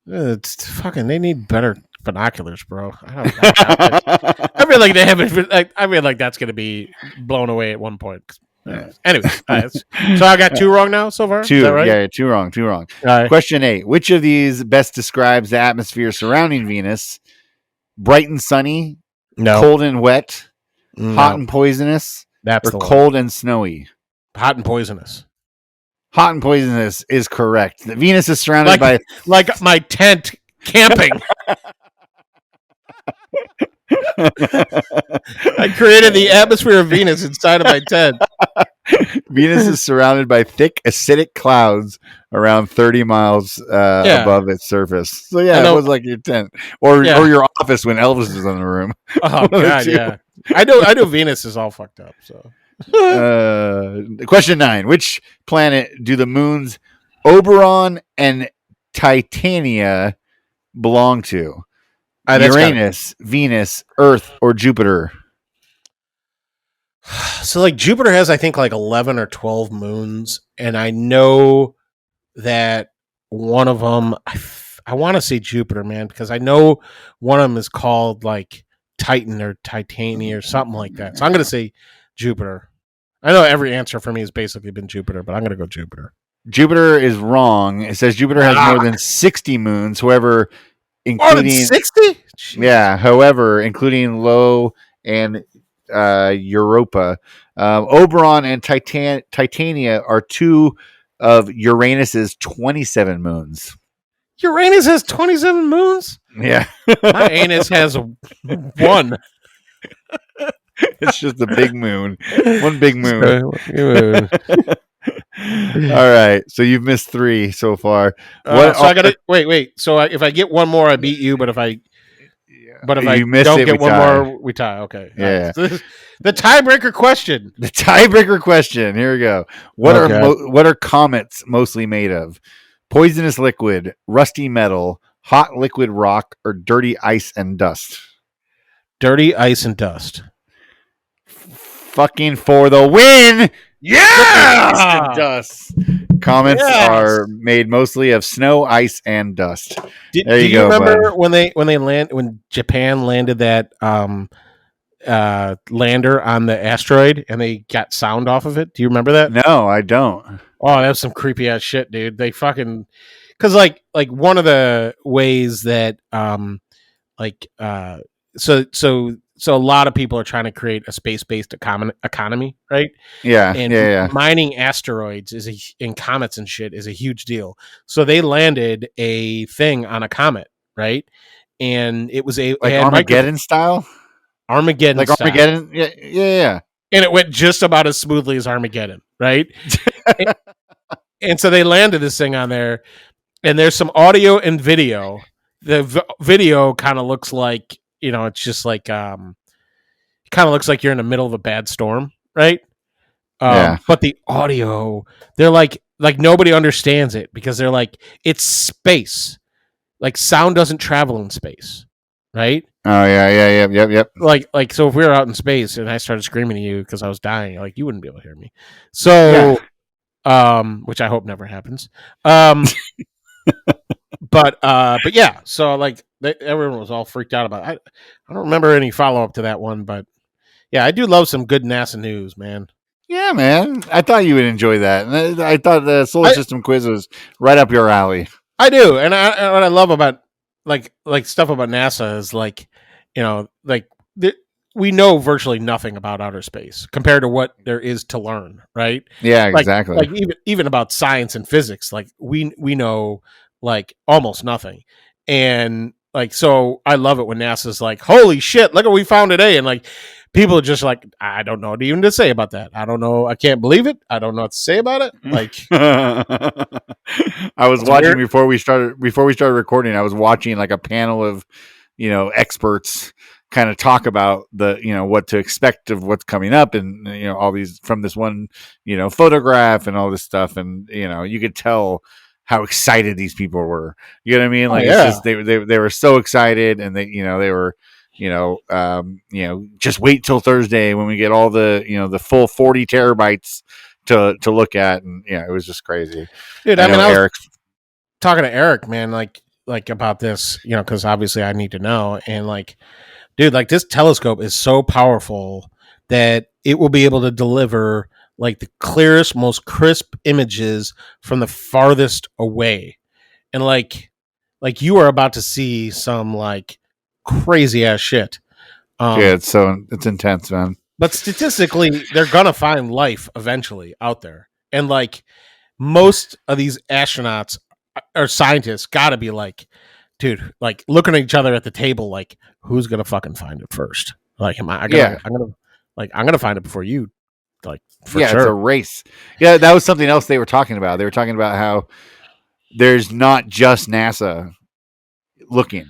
[SPEAKER 2] It's fucking. They need better binoculars, bro. I feel like they haven't. I feel like that's going to be blown away at one point. Anyway, so I got 2 wrong now so far.
[SPEAKER 3] 2,
[SPEAKER 2] is that right?
[SPEAKER 3] Yeah, 2 wrong. 2 wrong.
[SPEAKER 2] Right.
[SPEAKER 3] Question 8. Which of these best describes the atmosphere surrounding Venus? Bright and sunny,
[SPEAKER 2] no.
[SPEAKER 3] Cold and wet,
[SPEAKER 2] No.
[SPEAKER 3] hot and poisonous,
[SPEAKER 2] That's
[SPEAKER 3] or
[SPEAKER 2] the
[SPEAKER 3] cold and snowy?
[SPEAKER 2] Hot and poisonous.
[SPEAKER 3] Hot and poisonous is correct. The Venus is surrounded by
[SPEAKER 2] like my tent camping. I created the atmosphere of Venus inside of my tent.
[SPEAKER 3] Venus is surrounded by thick acidic clouds around 30 miles above its surface. So it was like your tent or your office when Elvis was in the room.
[SPEAKER 2] Oh god, yeah. I know Venus is all fucked up. So,
[SPEAKER 3] question 9: which planet do the moons Oberon and Titania belong to? Uranus, Venus, Earth, or Jupiter?
[SPEAKER 2] So, like, Jupiter has, I think, like 11 or 12 moons, and I know that one of them, I want to say Jupiter, man, because I know one of them is called, like, Titan or Titania or something like that. So I'm going to say Jupiter. I know every answer for me has basically been Jupiter, but I'm going to go Jupiter.
[SPEAKER 3] Jupiter is wrong. It says Jupiter has more than 60 moons. However, including
[SPEAKER 2] 60?
[SPEAKER 3] Yeah, however, including Io and Europa, Oberon and Titania are 2 of Uranus's 27 moons.
[SPEAKER 2] Uranus has 27 moons?
[SPEAKER 3] Yeah.
[SPEAKER 2] My anus has 1.
[SPEAKER 3] It's just a big moon. One big moon. All right. So you've missed 3 so far.
[SPEAKER 2] I got to wait. So if I get one more, I beat you. But if I don't get one more, we tie. Okay.
[SPEAKER 3] Yeah.
[SPEAKER 2] So the tiebreaker question.
[SPEAKER 3] The tiebreaker question. Here we go. What are comets mostly made of? Poisonous liquid, rusty metal, hot liquid rock, or dirty ice and dust?
[SPEAKER 2] Dirty ice and dust.
[SPEAKER 3] Fucking for the win!
[SPEAKER 2] Yeah!
[SPEAKER 3] Ice and dust. Comets are made mostly of snow, ice, and dust.
[SPEAKER 2] Do you remember when Japan landed that lander on the asteroid, and they got sound off of it. Do you remember that?
[SPEAKER 3] No, I don't.
[SPEAKER 2] Oh, that was some creepy ass shit, dude. They fucking because one of the ways that like so a lot of people are trying to create a space-based economy, right?
[SPEAKER 3] Yeah,
[SPEAKER 2] And
[SPEAKER 3] yeah.
[SPEAKER 2] mining asteroids and comets and shit is a huge deal. So they landed a thing on a comet, right? And it was it
[SPEAKER 3] Like
[SPEAKER 2] had
[SPEAKER 3] Armageddon style?
[SPEAKER 2] Armageddon
[SPEAKER 3] Like
[SPEAKER 2] style,
[SPEAKER 3] Armageddon? Yeah.
[SPEAKER 2] and it went just about as smoothly as Armageddon, right? and, and so they landed this thing on there, and there's some audio and video. The video kind of looks like, it's just like it kind of looks like you're in the middle of a bad storm, right?
[SPEAKER 3] Yeah.
[SPEAKER 2] But the audio, they're like nobody understands it because they're like, it's space. Like sound doesn't travel in space, right?
[SPEAKER 3] Oh yeah, yep.
[SPEAKER 2] Like so if we were out in space and I started screaming at you because I was dying, like you wouldn't be able to hear me. So which I hope never happens. But yeah, so like everyone was all freaked out about it. I don't remember any follow up to that one, but yeah, I do love some good NASA news, man.
[SPEAKER 3] Yeah, man. I thought you would enjoy that. And I thought the solar system quiz was right up your alley.
[SPEAKER 2] I do, and what I love about like stuff about NASA is like, we know virtually nothing about outer space compared to what there is to learn, right?
[SPEAKER 3] Yeah, exactly.
[SPEAKER 2] Like even about science and physics, like we know like almost nothing, and like so I love it when NASA's like, holy shit, look what we found today, and like people are just like, I don't know what even to say about that. I don't know. I can't believe it. I don't know what to say about it. Like,
[SPEAKER 3] I was watching before we started recording. I was watching like a panel of, experts kind of talk about the, what to expect of what's coming up, and all these from this one, photograph and all this stuff, and you could tell how excited these people were. You know what I mean? Like it's just they were so excited, and they were. Just wait till Thursday when we get all the, the full 40 terabytes to look at. And it was just crazy.
[SPEAKER 2] Dude, I was talking to Eric, man, like about this, cause obviously I need to know. And like, dude, like this telescope is so powerful that it will be able to deliver like the clearest, most crisp images from the farthest away. And like you are about to see some like crazy ass shit.
[SPEAKER 3] Yeah, it's intense, man.
[SPEAKER 2] But statistically, they're gonna find life eventually out there, and like most of these astronauts or scientists, gotta be like, dude, like looking at each other at the table, like who's gonna fucking find it first? Like, I'm gonna find it before you. Like, for sure.
[SPEAKER 3] It's a race. Yeah, that was something else they were talking about. They were talking about how there's not just NASA looking.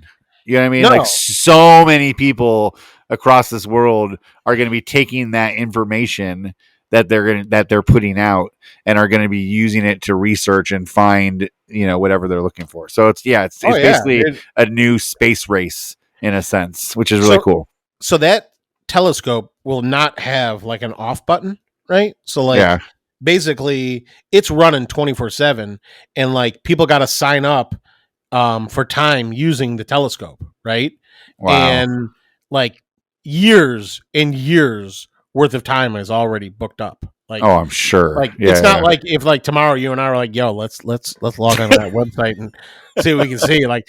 [SPEAKER 3] You know what I mean?
[SPEAKER 2] No.
[SPEAKER 3] Like so many people across this world are going to be taking that information that they're putting out and are going to be using it to research and find, whatever they're looking for. So it's basically a new space race in a sense, which is really cool.
[SPEAKER 2] So that telescope will not have like an off button, right? So like basically it's running 24/7, and like people got to sign up for time using the telescope, right?
[SPEAKER 3] Wow.
[SPEAKER 2] And like years and years worth of time is already booked up. Like,
[SPEAKER 3] oh, I'm sure.
[SPEAKER 2] Like it's not like if like tomorrow you and I are like, yo, let's log on to that website and see what we can see. Like,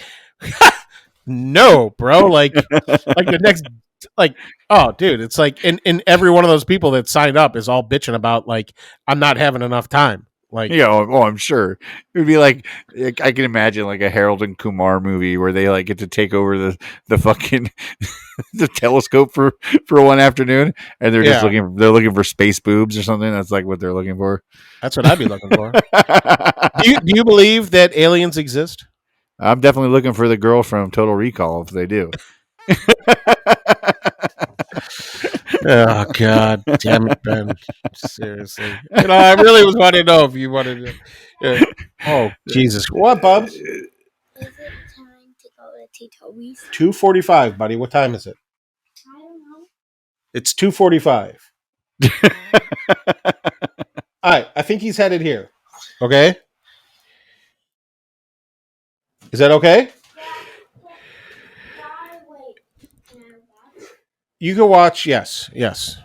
[SPEAKER 2] no, bro. Like the next, like, oh, dude, it's like, and every one of those people that signed up is all bitching about like, I'm not having enough time. Like,
[SPEAKER 3] I'm sure it would be like I can imagine like a Harold and Kumar movie where they like get to take over the fucking the telescope for one afternoon, and they're just looking for space boobs or something. That's like what they're looking for.
[SPEAKER 2] That's what I'd be looking for. Do you believe that aliens exist?
[SPEAKER 3] I'm definitely looking for the girl from Total Recall if they do.
[SPEAKER 2] Oh God, damn it, Ben! Seriously, I really was wanting to know if you wanted to. Oh Jesus, what, Bubs?
[SPEAKER 4] Is it time to go to Tito's?
[SPEAKER 2] 2:45, buddy. What time is it?
[SPEAKER 4] I don't know.
[SPEAKER 2] It's 2:45. All right, I think he's headed here. Okay, is that okay? You can watch. Yes. Yeah,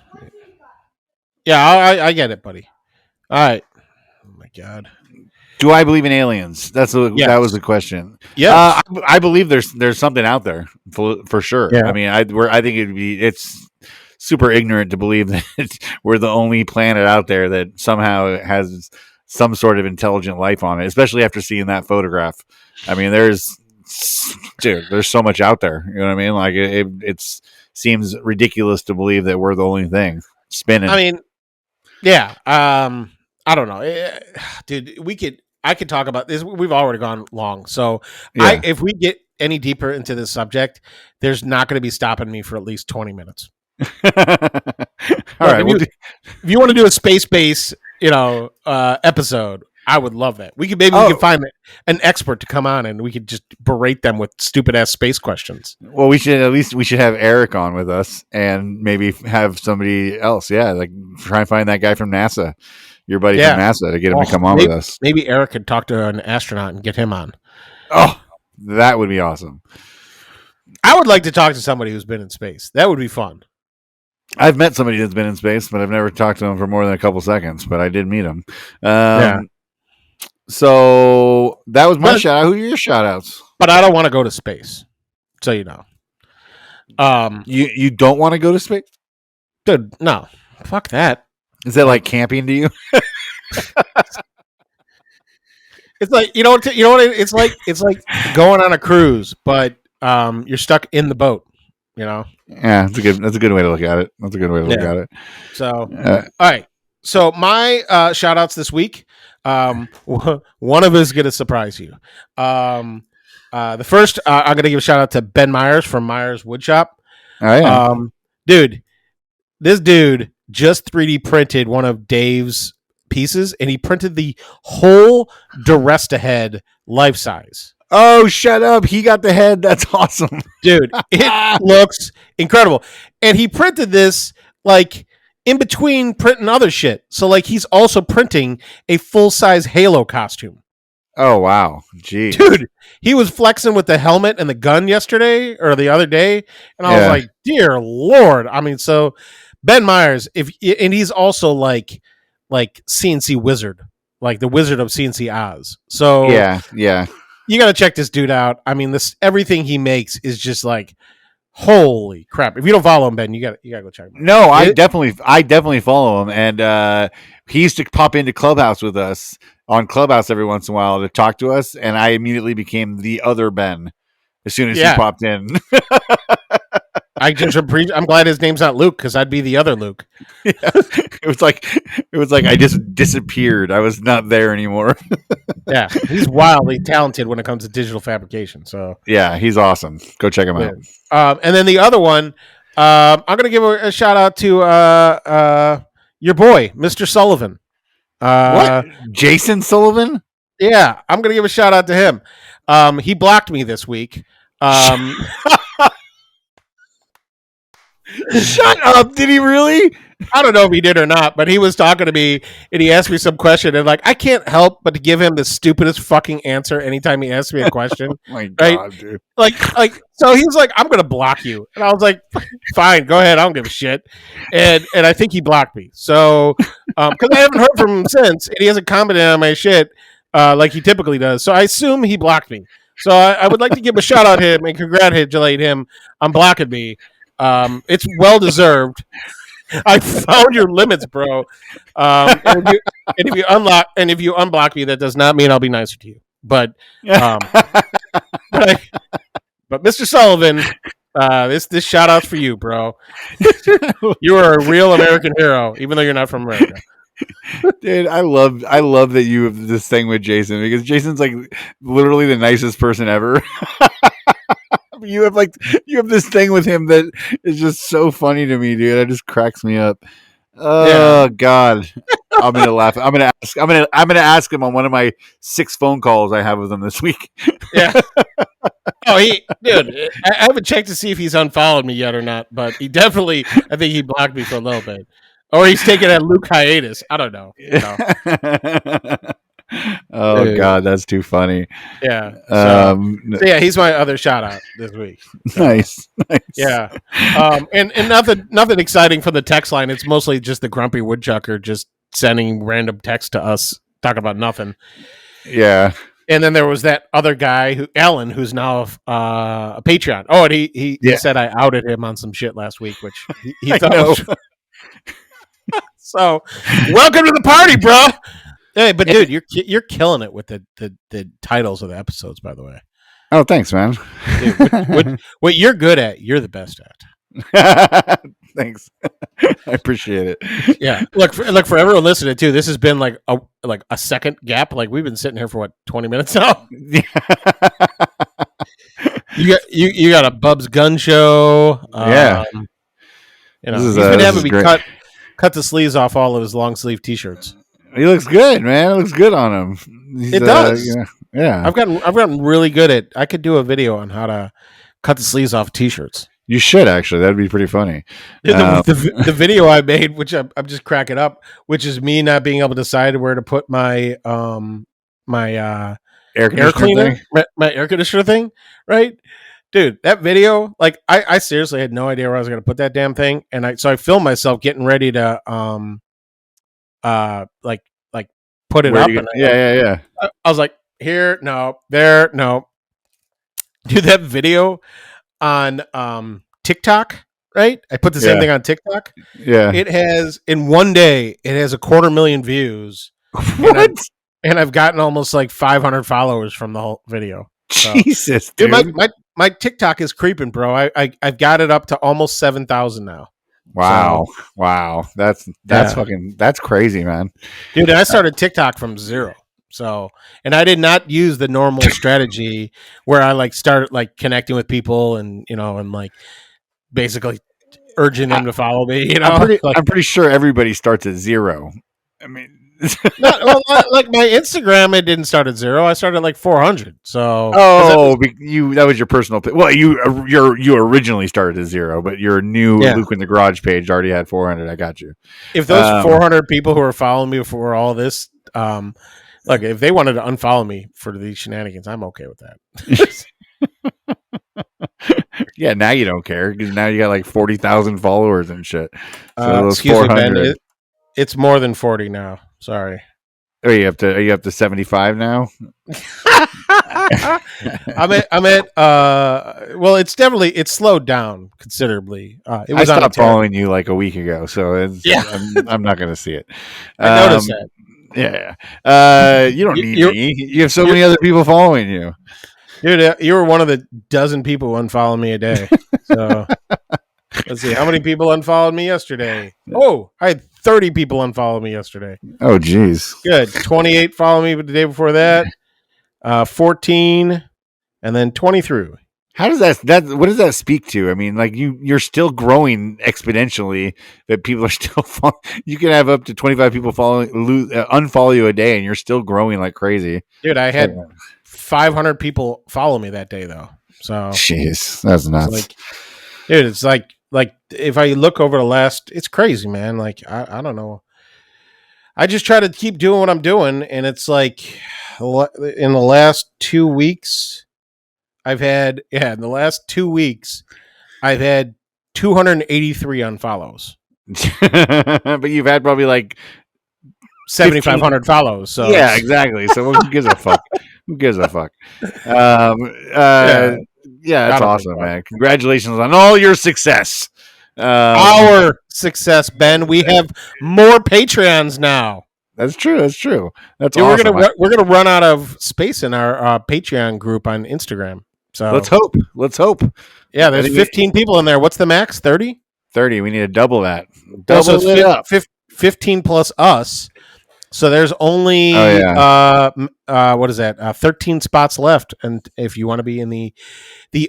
[SPEAKER 2] I get it, buddy. All right. Oh my God.
[SPEAKER 3] Do I believe in aliens?
[SPEAKER 2] Yes.
[SPEAKER 3] That was the question.
[SPEAKER 2] Yes.
[SPEAKER 3] I believe there's something out there for sure.
[SPEAKER 2] Yeah.
[SPEAKER 3] I mean, I think it's super ignorant to believe that we're the only planet out there that somehow has some sort of intelligent life on it. Especially after seeing that photograph. I mean, there's so much out there. You know what I mean? Like it seems ridiculous to believe that we're the only thing spinning.
[SPEAKER 2] I mean, yeah. I don't know, dude. I could talk about this. We've already gone long, so
[SPEAKER 3] Yeah.
[SPEAKER 2] if we get any deeper into this subject, there's not going to be stopping me for at least 20 minutes.
[SPEAKER 3] All right.
[SPEAKER 2] If you want to do a space base, episode, I would love that. We can find an expert to come on and we could just berate them with stupid ass space questions.
[SPEAKER 3] Well, we should have Eric on with us and maybe have somebody else. Yeah, like try and find that guy from NASA, your buddy from NASA, to get him to come on with us.
[SPEAKER 2] Maybe Eric could talk to an astronaut and get him on.
[SPEAKER 3] Oh, that would be awesome.
[SPEAKER 2] I would like to talk to somebody who's been in space. That would be fun.
[SPEAKER 3] I've met somebody that's been in space, but I've never talked to him for more than a couple seconds. But I did meet him. So that was my shout out. Who are your shout outs?
[SPEAKER 2] But I don't want to go to space. So you know.
[SPEAKER 3] You don't want to go to space?
[SPEAKER 2] Dude, no. Fuck that.
[SPEAKER 3] Is that like camping to you?
[SPEAKER 2] It's like it's like going on a cruise, but you're stuck in the boat, you know?
[SPEAKER 3] Yeah, that's a good way to look at it. That's a good way to look at it.
[SPEAKER 2] So all right. So my shout outs this week. One of us is gonna surprise you. The first I'm gonna give a shout out to Ben Myers from Myers Woodshop.
[SPEAKER 3] Oh, yeah.
[SPEAKER 2] Dude, this dude just 3D printed one of Dave's pieces, and he printed the whole Duresta head life size.
[SPEAKER 3] Oh, shut up. He got the head. That's awesome.
[SPEAKER 2] Dude, it looks incredible. And he printed this like in between printing other shit. So like he's also printing a full-size Halo costume.
[SPEAKER 3] Oh, wow. Jeez.
[SPEAKER 2] Dude, he was flexing with the helmet and the gun yesterday or the other day. And I was like, dear Lord. I mean, so Ben Myers, and he's also like CNC Wizard, like the Wizard of CNC Oz. So
[SPEAKER 3] yeah.
[SPEAKER 2] You got to check this dude out. I mean, everything he makes is just like, holy crap. If you don't follow him, Ben, you got to go check him out.
[SPEAKER 3] No, I definitely follow him. And he used to pop into Clubhouse with us on Clubhouse every once in a while to talk to us. And I immediately became the other Ben as soon as he popped in.
[SPEAKER 2] I'm glad his name's not Luke, because I'd be the other Luke.
[SPEAKER 3] Yeah. It was like I just disappeared. I was not there anymore.
[SPEAKER 2] Yeah, he's wildly talented when it comes to digital fabrication. So
[SPEAKER 3] yeah, he's awesome. Go check him out.
[SPEAKER 2] And then the other one, I'm going to give a shout out to your boy, Mr. Sullivan.
[SPEAKER 3] What? Jason Sullivan?
[SPEAKER 2] Yeah, I'm going to give a shout out to him. He blocked me this week.
[SPEAKER 3] Shut up. Did he really?
[SPEAKER 2] I don't know if he did or not, but he was talking to me and he asked me some question, and like I can't help but to give him the stupidest fucking answer anytime he asks me a question.
[SPEAKER 3] Oh my God, dude.
[SPEAKER 2] Like so he was like, I'm gonna block you. And I was like, fine, go ahead, I don't give a shit. And I think he blocked me. So because I haven't heard from him since, and he hasn't commented on my shit like he typically does. So I assume he blocked me. So I would like to give a shout out to him and congratulate him on blocking me. It's well deserved. I found your limits, bro. And if you unblock me, that does not mean I'll be nicer to you. But Mr. Sullivan, this shout out's for you, bro. You are a real American hero, even though you're not from America.
[SPEAKER 3] Dude, I love that you have this thing with Jason, because Jason's like literally the nicest person ever. You have this thing with him that is just so funny to me, dude. It just cracks me up. Oh God, I'm gonna laugh. I'm gonna ask him on one of my 6 phone calls I have with him this week.
[SPEAKER 2] Yeah. Oh, dude, I haven't checked to see if he's unfollowed me yet or not, but he definitely, I think he blocked me for a little bit, or he's taking a Luke hiatus. I don't know.
[SPEAKER 3] Oh God, that's too funny.
[SPEAKER 2] Yeah. So yeah, he's my other shout out this week. So,
[SPEAKER 3] nice.
[SPEAKER 2] Yeah. And nothing exciting for the text line. It's mostly just the grumpy woodchucker just sending random text to us talking about nothing.
[SPEAKER 3] Yeah.
[SPEAKER 2] And then there was that other guy, Alan, who's now a Patreon. Oh, and he said I outed him on some shit last week, which he thought was. So, welcome to the party, bro. Hey, but dude, you're killing it with the titles of the episodes, by the way.
[SPEAKER 3] Oh, thanks, man.
[SPEAKER 2] Dude, what you're good at, you're the best at.
[SPEAKER 3] Thanks. I appreciate it.
[SPEAKER 2] Yeah. Look for everyone listening too. This has been like a second gap. Like we've been sitting here for what 20 minutes now. You got a Bub's Gun Show.
[SPEAKER 3] Yeah.
[SPEAKER 2] He's been having me cut the sleeves off all of his long sleeve T-shirts.
[SPEAKER 3] He looks good, man. It looks good on him.
[SPEAKER 2] It does.
[SPEAKER 3] Yeah.
[SPEAKER 2] I've gotten really good at. I could do a video on how to cut the sleeves off T-shirts.
[SPEAKER 3] You should actually. That'd be pretty funny.
[SPEAKER 2] The video I made, which I'm just cracking up, which is me not being able to decide where to put my my air cleaner, my air conditioner thing, right? Dude, that video, like I seriously had no idea where I was going to put that damn thing, and I filmed myself getting ready to like put it up. And
[SPEAKER 3] yeah.
[SPEAKER 2] I was like, here, no, there, no. Dude, that video on TikTok, right? I put the same thing on TikTok.
[SPEAKER 3] Yeah.
[SPEAKER 2] It has in one day, it has 250,000 views.
[SPEAKER 3] What?
[SPEAKER 2] And I've gotten almost like 500 followers from the whole video. So,
[SPEAKER 3] Jesus, dude.
[SPEAKER 2] My TikTok is creeping, bro. I've got it up to almost 7,000 now.
[SPEAKER 3] Wow. So, wow. That's fucking, that's crazy, man.
[SPEAKER 2] Dude, I started TikTok from zero. So, and I did not use the normal strategy where I like started like connecting with people and, and like basically urging them to follow me.
[SPEAKER 3] I'm pretty sure everybody starts at zero. I mean,
[SPEAKER 2] like my Instagram, it didn't start at zero. I started at like 400. So,
[SPEAKER 3] that was your personal. Well, you originally started at zero, but your new Luke in the Garage page already had 400. I got you.
[SPEAKER 2] If those 400 people who are following me before all this, look, if they wanted to unfollow me for these shenanigans, I'm okay with that.
[SPEAKER 3] Yeah, now you don't care because now you got like 40,000 followers and shit. So
[SPEAKER 2] excuse me, Ben. It's more than 40 now. Sorry.
[SPEAKER 3] Are you up to 75 now?
[SPEAKER 2] I'm at well, it's slowed down considerably.
[SPEAKER 3] I stopped following you like a week ago, so I'm not going to see it.
[SPEAKER 2] I noticed that.
[SPEAKER 3] Yeah. You don't need me. You have so many other people following you.
[SPEAKER 2] Dude, you were one of the dozen people who unfollowed me a day. So let's see. How many people unfollowed me yesterday? Oh, I had 30 people unfollow me yesterday.
[SPEAKER 3] Oh, geez.
[SPEAKER 2] Good. 28 follow me the day before that. 14, and then 23.
[SPEAKER 3] How does what does that speak to? I mean, like you're still growing exponentially, but people are still you can have up to 25 people unfollow you a day and you're still growing like crazy.
[SPEAKER 2] Dude, I had 500 people follow me that day though. So
[SPEAKER 3] jeez, that's nuts.
[SPEAKER 2] It's like if I look over the last, it's crazy, man. Like I don't know. I just try to keep doing what I'm doing, and it's like in the last 2 weeks, I've had 283 unfollows.
[SPEAKER 3] But you've had probably like
[SPEAKER 2] 7,500 follows. So
[SPEAKER 3] yeah, exactly. So who gives a fuck? Who gives a fuck? Yeah, that's awesome, man. Congratulations on all your success.
[SPEAKER 2] Our success, Ben. We have more Patreons now.
[SPEAKER 3] That's true. That's awesome.
[SPEAKER 2] We're gonna run out of space in our Patreon group on Instagram. So
[SPEAKER 3] let's hope.
[SPEAKER 2] Yeah, there's 15 people in there. What's the max? 30?
[SPEAKER 3] 30. We need to double that.
[SPEAKER 2] Double it up. 15 plus us. So there's only what is that? 13 spots left, and if you want to be in the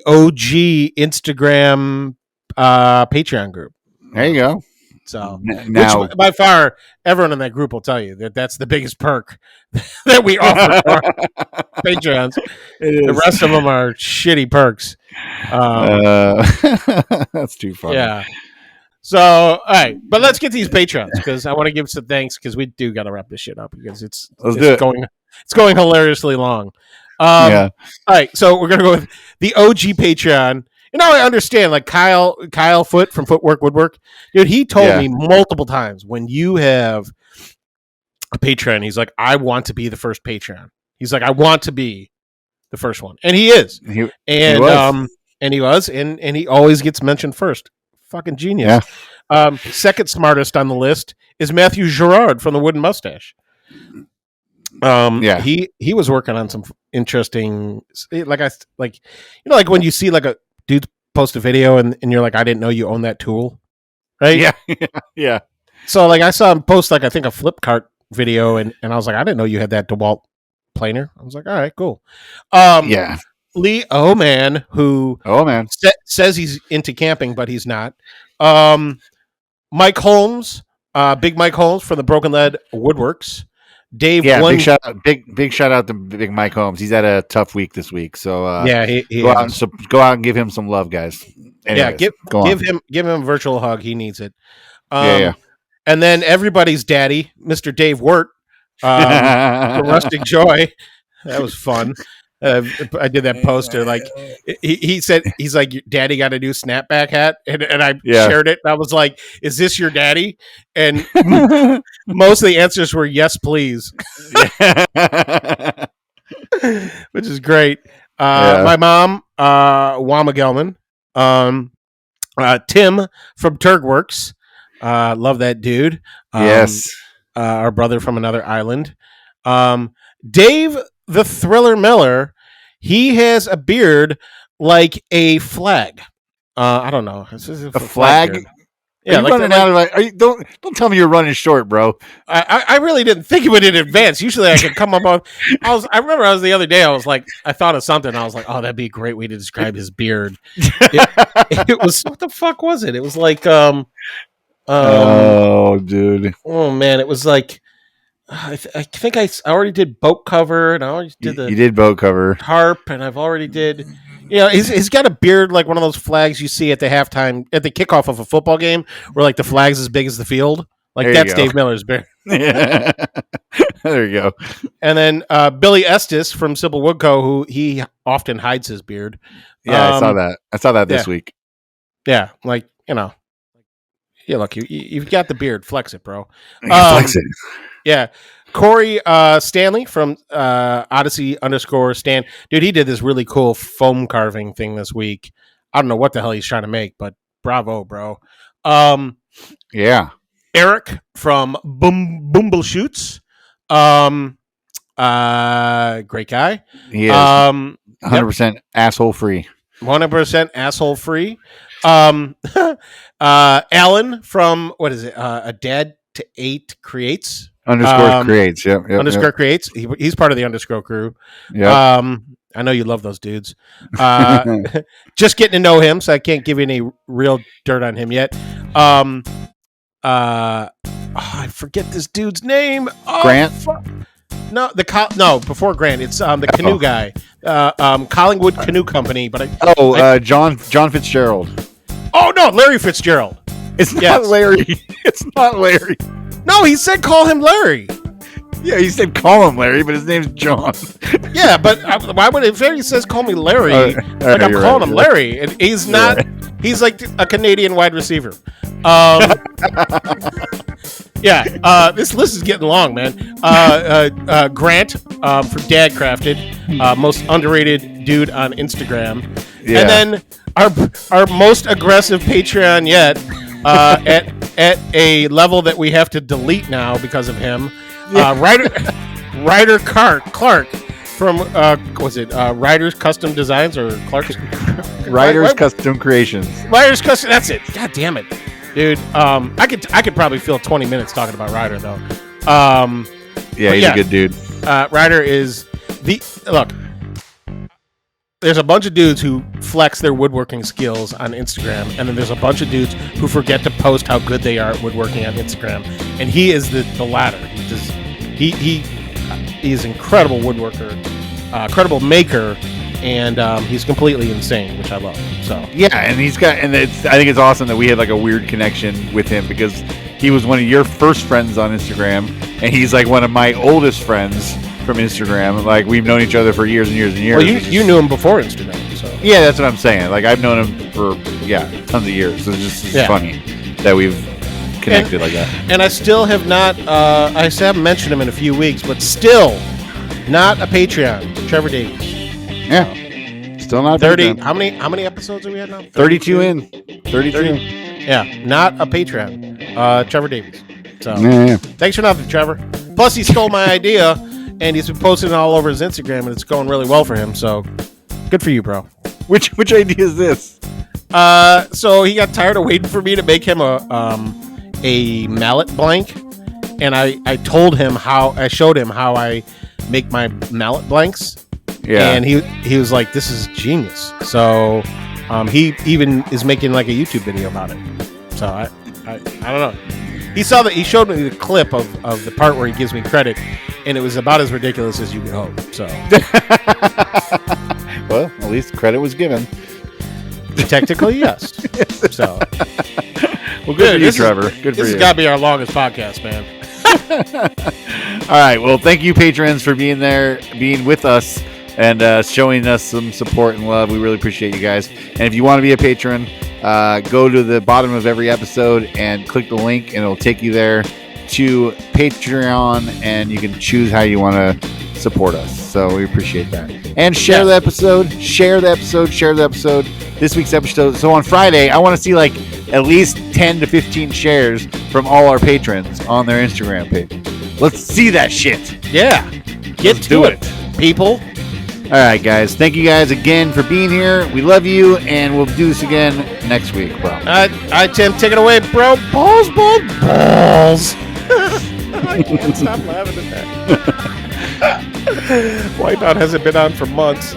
[SPEAKER 2] OG Instagram Patreon group,
[SPEAKER 3] there you go.
[SPEAKER 2] So now, which by far, everyone in that group will tell you that's the biggest perk that we offer to our Patreons. The rest of them are shitty perks.
[SPEAKER 3] That's too funny.
[SPEAKER 2] Yeah. So, all right, but let's get these Patreons because I want to give some thanks because we do got to wrap this shit up because it's going It's going hilariously long.
[SPEAKER 3] Yeah.
[SPEAKER 2] All right, so we're gonna go with the OG Patreon. I understand, like Kyle Foot from Footwork Woodwork, dude. He told me multiple times, when you have a Patreon, he's like, I want to be the first Patreon. He's like, I want to be the first one, and he is. He was, and he always gets mentioned first. Fucking genius. Yeah. Second smartest on the list is Matthew Gerard from the Wooden Mustache. He was working on some interesting, like when you see like a dude post a video and you're like, I didn't know you own that tool, right?
[SPEAKER 3] Yeah.
[SPEAKER 2] So like I saw him post like I think a flip cart video and I was like, I didn't know you had that DeWalt planer. I was like, all right, cool. Lee Oman, who says he's into camping, but he's not. Mike Holmes, Big Mike Holmes from the Broken Lead Woodworks. Dave,
[SPEAKER 3] big shout out to Big Mike Holmes. He's had a tough week this week, so go out and give him some love, guys. Anyways,
[SPEAKER 2] give him a virtual hug. He needs it. And then everybody's daddy, Mr. Dave Wirt, from Rustic Joy. That was fun. I did that poster. Like he said, he's like, Daddy got a new snapback hat, and I shared it. And I was like, "Is this your daddy?" And most of the answers were yes, please, which is great. My mom, Wama Gelman, Tim from Turgworks, love that dude. Our brother from another island. Dave the Thriller Miller, he has a beard like a flag. I don't know.
[SPEAKER 3] It's a flag? Yeah, don't tell me you're running short, bro.
[SPEAKER 2] I really didn't think of it in advance. Usually I could come up on. I remember the other day. I was like, I thought of something. I was like, oh, that'd be a great way to describe his beard. It was, what the fuck was it? It was like
[SPEAKER 3] oh, dude.
[SPEAKER 2] Oh man, it was like. I think I already did boat cover, and I already did
[SPEAKER 3] you did boat cover
[SPEAKER 2] harp, and I've already did. He's got a beard like one of those flags you see at the kickoff of a football game, where like the flag's as big as the field. Like that's Dave Miller's beard.
[SPEAKER 3] Yeah. There you go.
[SPEAKER 2] And then Billy Estes from Simple Woodco, who he often hides his beard.
[SPEAKER 3] Yeah, I saw that this week.
[SPEAKER 2] Yeah, like yeah. Look, you've got the beard. Flex it, bro.
[SPEAKER 3] Flex it.
[SPEAKER 2] Yeah. Corey Stanley from Odyssey_Stan. Dude, he did this really cool foam carving thing this week. I don't know what the hell he's trying to make, but bravo, bro.
[SPEAKER 3] Yeah.
[SPEAKER 2] Eric from Boombleshoots. Great guy.
[SPEAKER 3] He is 100% asshole free.
[SPEAKER 2] 100% asshole free. Alan from, what is it? A Dad to 8 Creates.
[SPEAKER 3] _creates, yep.
[SPEAKER 2] Creates. He's part of the underscore crew.
[SPEAKER 3] Yeah.
[SPEAKER 2] I know you love those dudes. Just getting to know him, so I can't give you any real dirt on him yet. I forget this dude's name.
[SPEAKER 3] Grant.
[SPEAKER 2] No, before Grant, it's the canoe guy, Collingwood Canoe Company. But
[SPEAKER 3] John Fitzgerald.
[SPEAKER 2] Oh no, Larry Fitzgerald.
[SPEAKER 3] It's not Larry. It's not Larry.
[SPEAKER 2] No, he said call him Larry.
[SPEAKER 3] Yeah, he said call him Larry, but his name's John.
[SPEAKER 2] Yeah, but why would if he says call me Larry? I'm calling him Larry, and he's not. Right. He's like a Canadian wide receiver. Yeah, this list is getting long, man. Grant for Dad Crafted, most underrated dude on Instagram, and then our most aggressive Patreon yet. At a level that we have to delete now because of him, Ryder Clark from Ryder's Custom Designs or Clark's
[SPEAKER 3] Ryder's Custom Creations.
[SPEAKER 2] Ryder's Custom. That's it. God damn it, dude. I could probably fill 20 minutes talking about Ryder though.
[SPEAKER 3] He's a good dude.
[SPEAKER 2] Ryder is look. There's a bunch of dudes who flex their woodworking skills on Instagram, and then there's a bunch of dudes who forget to post how good they are at woodworking on Instagram. And he is the latter. He's an incredible woodworker, incredible maker, and he's completely insane, which I love. So
[SPEAKER 3] yeah, and I think it's awesome that we had like a weird connection with him because he was one of your first friends on Instagram, and he's like one of my oldest friends. from Instagram. Like, we've known each other for years and years and years.
[SPEAKER 2] Well, you knew him before Instagram, so.
[SPEAKER 3] Yeah, that's what I'm saying. Like, I've known him for, tons of years. So it's just funny that we've connected like that.
[SPEAKER 2] And I still have not, I still haven't mentioned him in a few weeks, but still not a Patreon. Trevor Davies.
[SPEAKER 3] Yeah. Still not
[SPEAKER 2] 30. How many episodes are we at now?
[SPEAKER 3] 32 in. 32.
[SPEAKER 2] Yeah, not a Patreon. Trevor Davies. So
[SPEAKER 3] Yeah.
[SPEAKER 2] thanks for nothing, Trevor. Plus, he stole my idea, and he's been posting it all over his Instagram, and it's going really well for him. So good for you, bro.
[SPEAKER 3] Which idea is this?
[SPEAKER 2] So he got tired of waiting for me to make him a mallet blank, and I told him I showed him how I make my mallet blanks.
[SPEAKER 3] Yeah.
[SPEAKER 2] And he was like, "This is genius." So he even is making like a YouTube video about it. So I don't know. He showed me the clip of the part where he gives me credit, and it was about as ridiculous as you could hope. So
[SPEAKER 3] well, at least credit was given.
[SPEAKER 2] Technically, yes. So
[SPEAKER 3] well, good for you, Trevor. Good for you.
[SPEAKER 2] This has got to be our longest podcast, man.
[SPEAKER 3] All right. Well, thank you, patrons, for being there, being with us, and showing us some support and love. We really appreciate you guys. And if you want to be a patron, go to the bottom of every episode and click the link, and it'll take you there to Patreon, and you can choose how you want to support us. So we appreciate that. And share the episode. Share the episode. This week's episode. So on Friday, I want to see like at least 10 to 15 shares from all our patrons on their Instagram page. Let's see that shit.
[SPEAKER 2] Yeah. Let's do it, people.
[SPEAKER 3] All right, guys. Thank you guys again for being here. We love you, and we'll do this again next week, bro.
[SPEAKER 2] All right, Tim, take it away, bro. Balls. I can't stop laughing at that. Whiteout hasn't been on for months.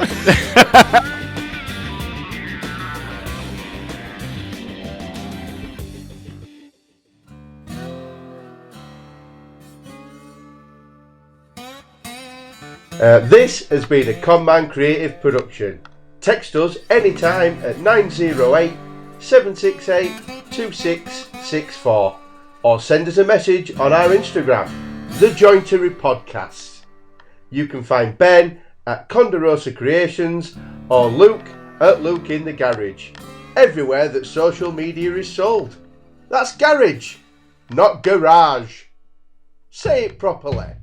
[SPEAKER 1] This has been a ConMan Creative production. Text us anytime at 908 768 2664 or send us a message on our Instagram, thejointery podcast. You can find Ben at Condorosa Creations or Luke at Luke in the Garage, everywhere that social media is sold. That's garage, not garage. Say it properly.